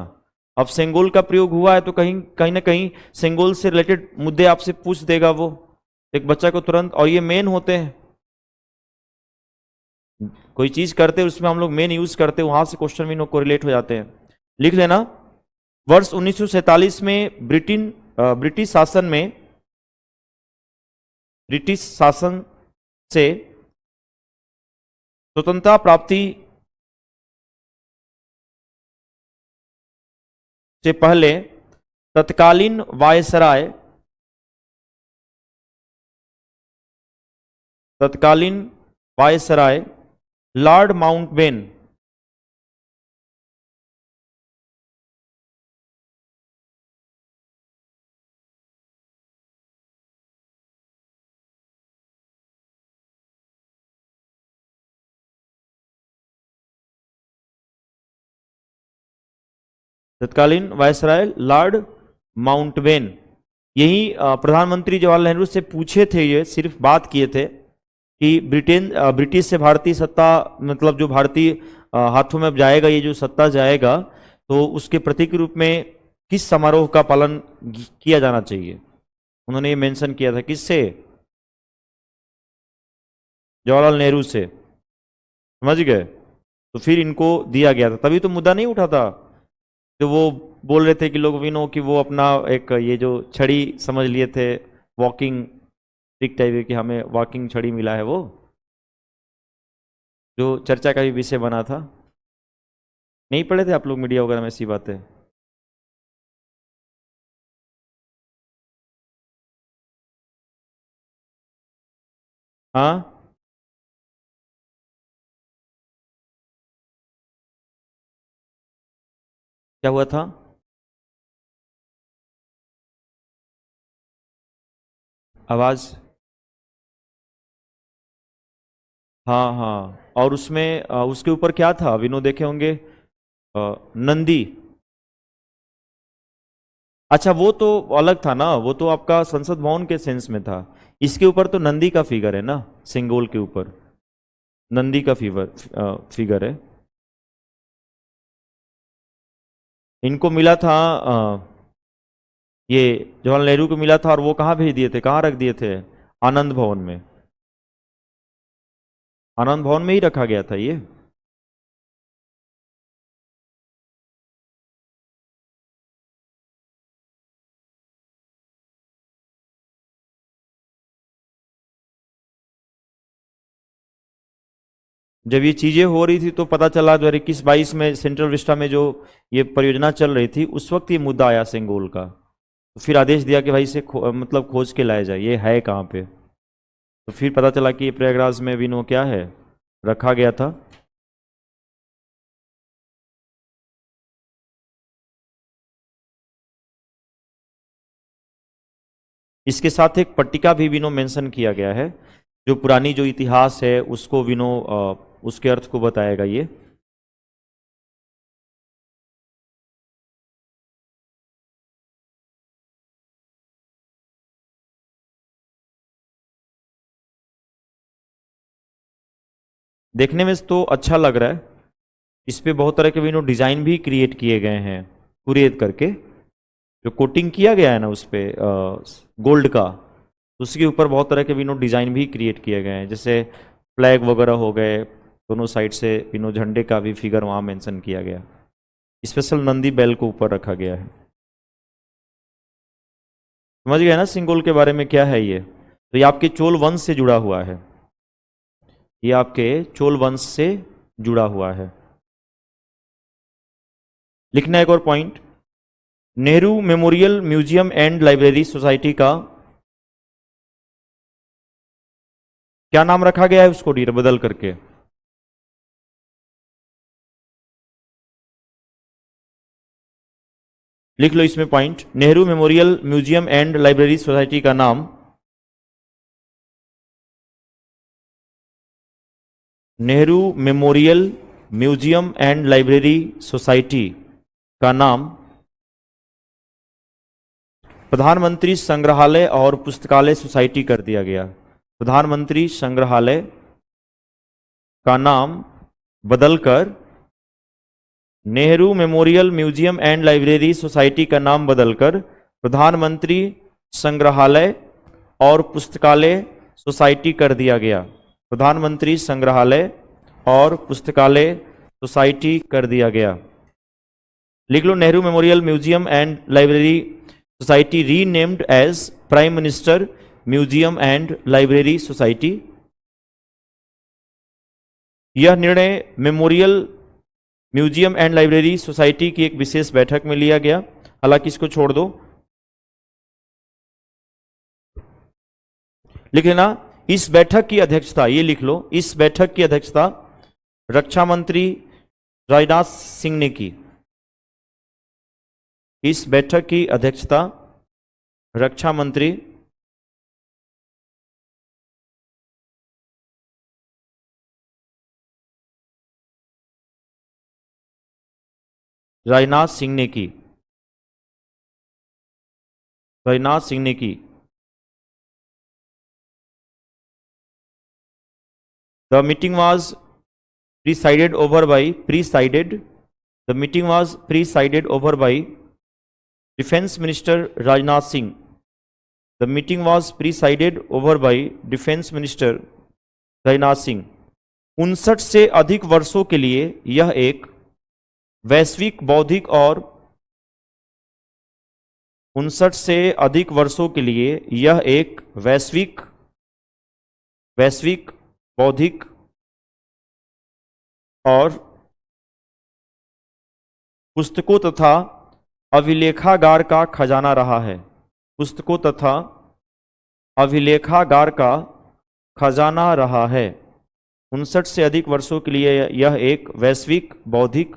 अब सेंगोल का प्रयोग हुआ है तो कहीं कहीं ना कहीं सेंगोल से रिलेटेड मुद्दे आपसे पूछ देगा वो एक बच्चा को तुरंत, और ये मेन होते हैं। कोई चीज करते हैं उसमें हम लोग मेन यूज करते हैं, वहां से क्वेश्चन भी को रिलेट हो जाते हैं। लिख लेना। वर्ष 1947 में ब्रिटिश शासन में, ब्रिटिश शासन से स्वतंत्रता प्राप्ति से पहले तत्कालीन वायसराय, तत्कालीन वायसराय लॉर्ड माउंटबेन, तत्कालीन वायसराय लॉर्ड माउंटबेन, यही प्रधानमंत्री जवाहरलाल नेहरू से पूछे थे, ये सिर्फ बात किए थे कि ब्रिटिश से भारतीय सत्ता, मतलब जो भारतीय हाथों में अब जाएगा, ये जो सत्ता जाएगा, तो उसके प्रतीक रूप में किस समारोह का पालन किया जाना चाहिए। उन्होंने ये मेंशन किया था, किससे? जवाहरलाल नेहरू से, समझ गए। तो फिर इनको दिया गया था, तभी तो मुद्दा नहीं उठा था। तो वो बोल रहे थे कि लोग विनो कि वो अपना एक ये जो छड़ी समझ लिए थे, वॉकिंग स्टिक टाइप की, हमें वॉकिंग छड़ी मिला है, वो जो चर्चा का भी विषय बना था। नहीं पढ़े थे आप लोग मीडिया वगैरह में ऐसी बातें? हाँ, क्या हुआ था? आवाज, हाँ हाँ, और उसमें उसके ऊपर क्या था विनो, देखे होंगे, नंदी। अच्छा, वो तो अलग था ना, वो तो आपका संसद भवन के सेंस में था। इसके ऊपर तो नंदी का फिगर है ना, सिंगोल के ऊपर नंदी का फिगर है। इनको मिला था ये जवाहरलाल नेहरू को मिला था, और वो कहाँ भेज दिए थे, कहाँ रख दिए थे? आनंद भवन में। आनंद भवन में ही रखा गया था ये। जब ये चीजें हो रही थी तो पता चला 2021-22 में सेंट्रल विस्टा में जो ये परियोजना चल रही थी, उस वक्त ये मुद्दा आया सेंगोल का। तो फिर आदेश दिया कि भाई इसे मतलब खोज के लाया जाए, ये है कहाँ पे। तो फिर पता चला कि ये प्रयागराज में विनो क्या है, रखा गया था। इसके साथ एक पट्टिका भी विनो मेंशन किया गया है, जो पुरानी जो इतिहास है उसको विनो उसके अर्थ को बताएगा ये। देखने में तो अच्छा लग रहा है। इस पे बहुत तरह के विनो डिजाइन भी क्रिएट किए गए हैं, कुरियत करके, जो कोटिंग किया गया है ना उस पे गोल्ड का, उसके ऊपर बहुत तरह के डिज़ाइन भी क्रिएट किए गए हैं, जैसे फ्लैग वगैरह हो गए, दोनों साइड से झंडे का भी फिगर वहाँ मेंशन किया गया। स्पेशल नंदी बैल को ऊपर रखा गया है। समझ गए ना सिंगोल के बारे में क्या है ये? तो ये आपके चोल वंश से जुड़ा हुआ है, ये आपके चोल वंश से जुड़ा हुआ है। लिखना एक और point, Nehru memorial museum and library society का क्या नाम रखा गया है उसको डी बदल करके? लिख लो इसमें point, Nehru memorial museum and library society का नाम Nehru memorial museum and library society का नाम प्रधानमंत्री संग्रहालय और पुस्तकालय सोसाइटी कर दिया गया। प्रधानमंत्री संग्रहालय का नाम बदलकर Nehru memorial museum and library society का नाम बदलकर प्रधानमंत्री संग्रहालय और पुस्तकालय सोसाइटी कर दिया गया। प्रधानमंत्री संग्रहालय और पुस्तकालय सोसाइटी कर दिया गया। लिख लो, Nehru memorial museum and library society renamed as prime minister museum and library society. यह निर्णय memorial museum and library society की एक विशेष बैठक में लिया गया। हालांकि इसको छोड़ दो, लिख लेना, इस बैठक की अध्यक्षता, ये लिख लो, इस बैठक की अध्यक्षता रक्षा मंत्री राजनाथ सिंह ने की। इस बैठक की अध्यक्षता रक्षा मंत्री राजनाथ सिंह ने की। राजनाथ सिंह ने की। The meeting was presided over by the meeting was presided over by Defense Minister Rajnath Singh. The meeting was presided over by Defense Minister Rajnath Singh. 59 से अधिक वर्षों के लिए यह एक वैश्विक बौद्धिक और 59 से अधिक वर्षों के लिए यह एक वैश्विक बौद्धिक और पुस्तकों तथा अभिलेखागार का खजाना रहा है। पुस्तकों तथा अभिलेखागार का खजाना रहा है। 59 से अधिक वर्षों के लिए यह एक वैश्विक बौद्धिक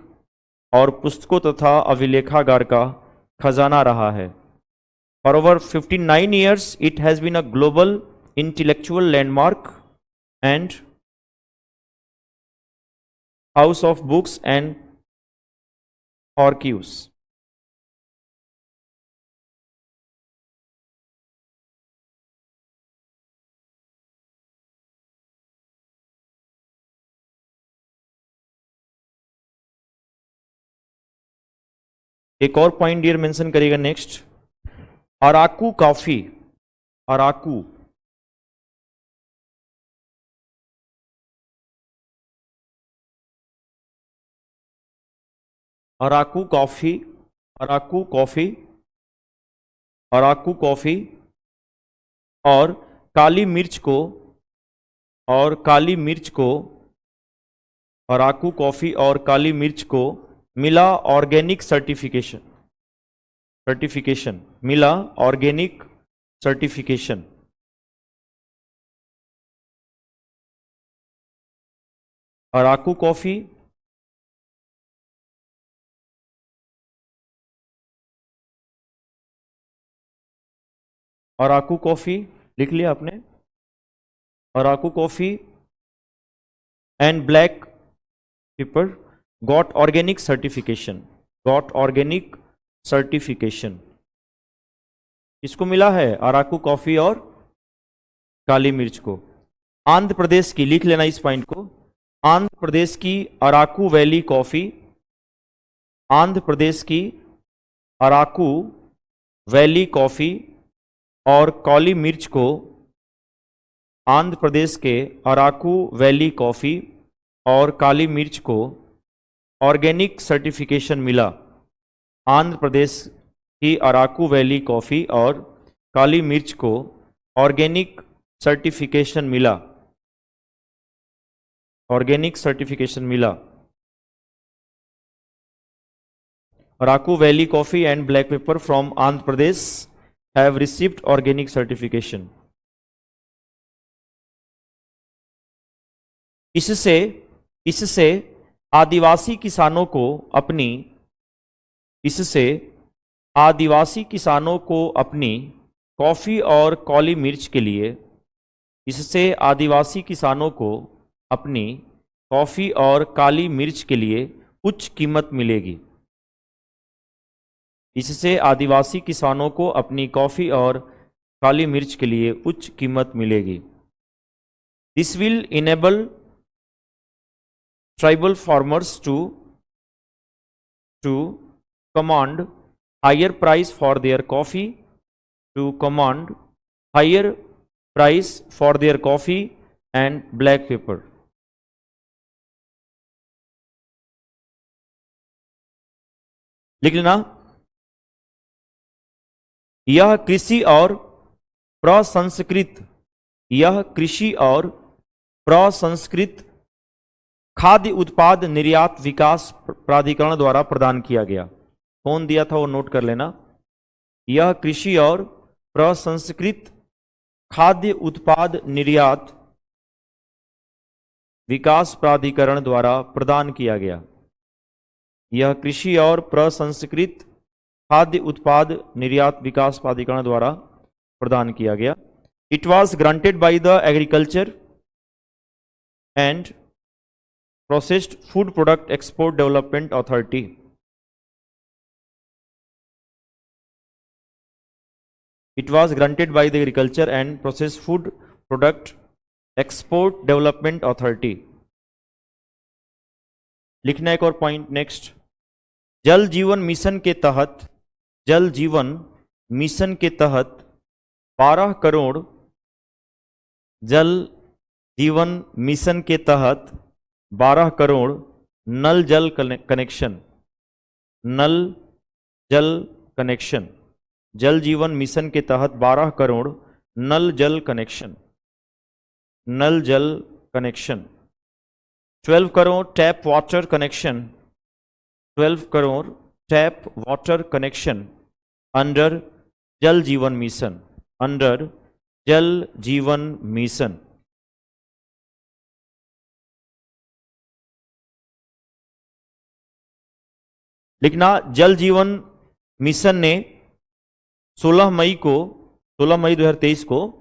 और पुस्तकों तथा अभिलेखागार का खजाना रहा है। For over 59 years, it has been a global intellectual landmark and house of books and archives. एक और पॉइंट डियर मेंशन करेगा next, Araku coffee. Araku Araku coffee, Araku coffee, Araku coffee और काली मिर्च को, और काली मिर्च को, अराकू कॉफी और काली मिर्च को मिला ऑर्गेनिक सर्टिफिकेशन, मिला organic certification. Araku coffee, Araku coffee लिख लिया आपने, Araku coffee and black pepper got organic certification, got organic certification. इसको मिला है अराकू कॉफी और काली मिर्च को। आंध्र प्रदेश की, लिख लेना इस पॉइंट को, आंध्र प्रदेश की अराकू वैली कॉफी, आंध्र प्रदेश की अराकू वैली कॉफी और काली मिर्च को आंध्र प्रदेश के अराकू वैली कॉफ़ी और काली मिर्च को ऑर्गेनिक सर्टिफिकेशन मिला। आंध्र प्रदेश की अराकू वैली कॉफ़ी और काली मिर्च को ऑर्गेनिक सर्टिफिकेशन मिला। ऑर्गेनिक सर्टिफिकेशन मिला। Araku valley coffee and black pepper from Andhra Pradesh have received organic certification. इससे आदिवासी किसानों को अपनी कॉफ़ी और काली मिर्च के लिए अपनी कॉफ़ी और काली मिर्च के लिए उच्च कीमत मिलेगी। इससे आदिवासी किसानों को अपनी कॉफ़ी और काली मिर्च के लिए उच्च कीमत मिलेगी। This will enable tribal farmers to command higher price for their coffee, and black pepper. लिख लेना, यह कृषि और प्रसंस्कृत खाद्य उत्पाद निर्यात विकास प्राधिकरण द्वारा प्रदान किया गया। कौन दिया था वो नोट कर लेना। यह कृषि और प्रसंस्कृत खाद्य उत्पाद निर्यात विकास प्राधिकरण द्वारा प्रदान किया गया। यह कृषि और प्रसंस्कृत खाद्य उत्पाद निर्यात विकास प्राधिकरण द्वारा प्रदान किया गया। It was granted by the agriculture and processed food product export development authority. It was granted by the agriculture and processed food product export development authority. लिखना एक और पॉइंट नेक्स्ट। जल जीवन मिशन के तहत 12 करोड़ जल जीवन मिशन के तहत 12 करोड़ नल जल कनेक्शन जल जीवन मिशन के तहत 12 करोड़ नल जल connection 12 crore tap water connection 12 crore tap water connection under जल जीवन मिशन। लिखना, जल जीवन मिशन ने 16 मई 2023 को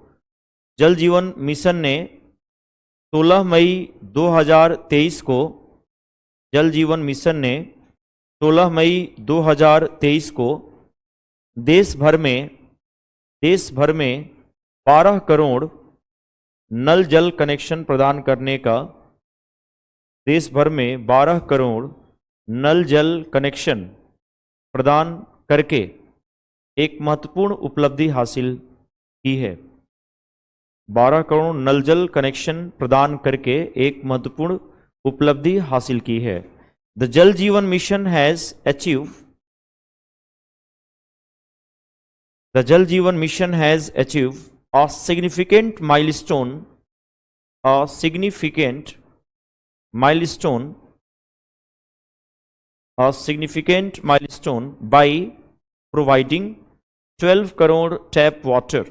जल जीवन मिशन ने 16 मई 2023 को जल जीवन मिशन ने 16 मई 2023 को देश भर में 12 करोड़ नल जल कनेक्शन प्रदान करने का 12 करोड़ नल जल कनेक्शन प्रदान करके एक महत्वपूर्ण उपलब्धि हासिल की है। 12 करोड़ नल जल कनेक्शन प्रदान करके एक महत्वपूर्ण उपलब्धि हासिल की है। The Jal Jeevan mission has achieve a significant milestone by providing 12 crore tap water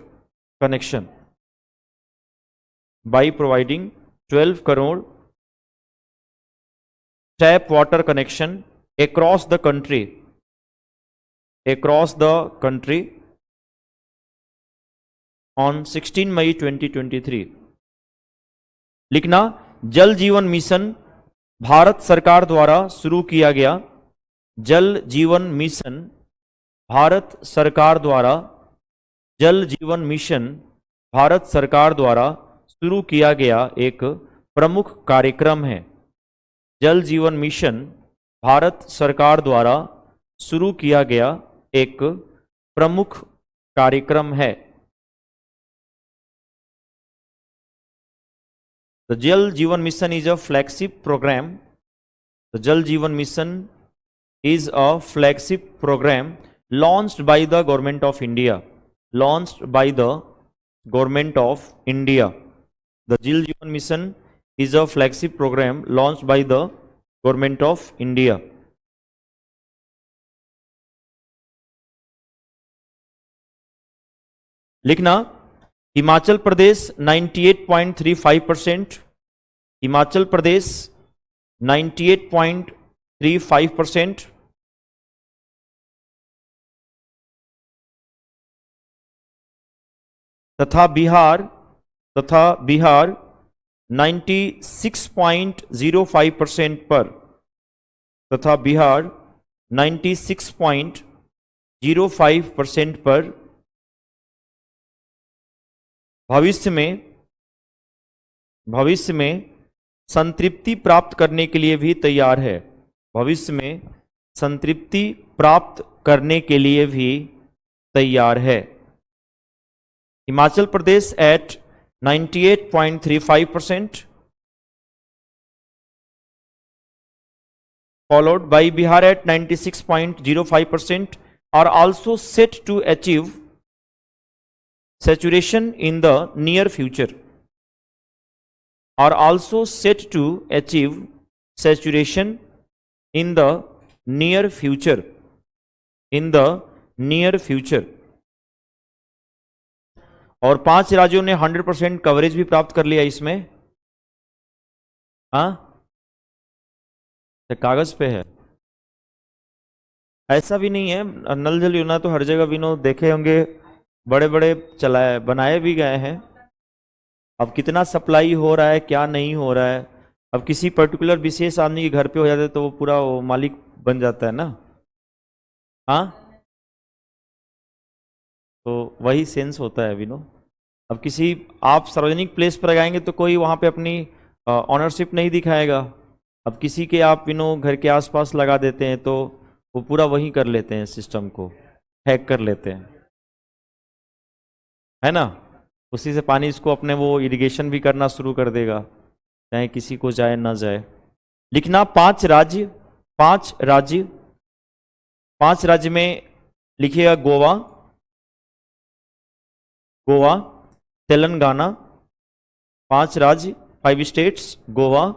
connection across the country on 16 मई 2023। लिखना, जल जीवन मिशन भारत सरकार द्वारा शुरू किया गया। जल जीवन मिशन भारत सरकार द्वारा शुरू किया गया एक प्रमुख कार्यक्रम है। जल जीवन मिशन भारत सरकार द्वारा शुरू किया गया एक प्रमुख कार्यक्रम है। The Jal Jeevan mission is a flagship programme. The Jal Jeevan mission is a flagship program launched by the government of India. Launched by the government of India. The Jal Jeevan Mission is a flagship program launched by the government of India. लिखना हिमाचल प्रदेश 98.35%. हिमाचल प्रदेश 98.35%. तथा बिहार 96.05% पर. तथा बिहार 96.05% पर भविष्य में संतृप्ति प्राप्त करने के लिए भी तैयार है. भविष्य में संतृप्ति प्राप्त करने के लिए भी तैयार है. Himachal Pradesh eight 98.35%, followed by Bihar at 96.05%, are also set to achieve saturation in the near future. Are also set to achieve saturation in the near future. In the near future. और 5 राज्यों ने 100% कवरेज भी प्राप्त कर लिया इसमें. हाँ, कागज पे है, ऐसा भी नहीं है. नल जल योजना तो हर जगह विनोद देखे होंगे, बड़े बड़े चलाए बनाए भी गए हैं. अब कितना सप्लाई हो रहा है, क्या नहीं हो रहा है, अब किसी पर्टिकुलर विशेष आदमी के घर पे हो जाता है तो वो पूरा वो मालिक बन जाता है ना. हाँ, तो वही सेंस होता है विनोद. अब किसी आप सार्वजनिक प्लेस पर लगाएंगे तो कोई वहाँ पे अपनी ऑनरशिप नहीं दिखाएगा. अब किसी के आप घर के आसपास लगा देते हैं तो वो पूरा वही कर लेते हैं, सिस्टम को हैक कर लेते हैं, है ना. उसी से पानी इसको अपने वो इरिगेशन भी करना शुरू कर देगा, चाहे किसी को जाए ना जाए. लिखना 5 राज्य में लिखिएगा गोवा, तेलंगाना. 5 राज्य, 5 स्टेट्स, गोवा,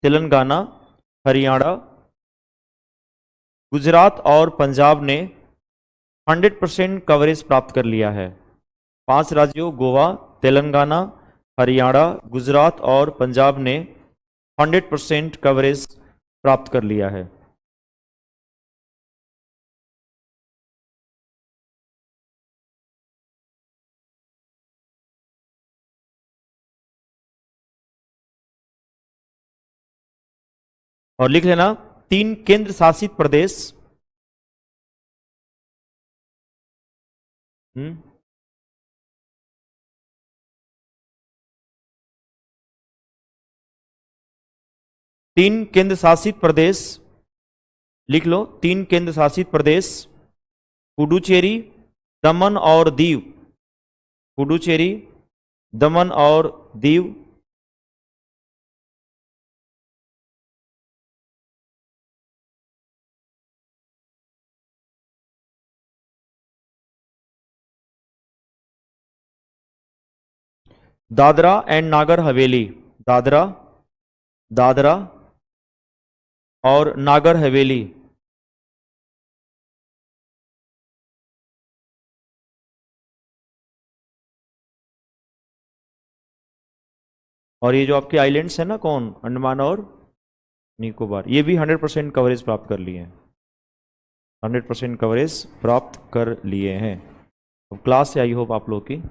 तेलंगाना, हरियाणा, गुजरात और पंजाब ने 100% कवरेज प्राप्त कर लिया है. 5 राज्यों गोवा, तेलंगाना, हरियाणा, गुजरात और पंजाब ने 100% कवरेज प्राप्त कर लिया है. और लिख लेना 3 केंद्र शासित प्रदेश. 3 केंद्र शासित प्रदेश लिख लो. 3 केंद्र शासित प्रदेश पुडुचेरी, दमन और दीव. पुडुचेरी, दमन और दीव. दादरा एंड नागर हवेली. दादरा और नागर हवेली. और ये जो आपके आइलैंड्स है ना, कौन, अंडमान और निकोबार, ये भी 100% कवरेज प्राप्त कर लिए हैं. 100% कवरेज प्राप्त कर लिए हैं. क्लास से आई होप आप लोग की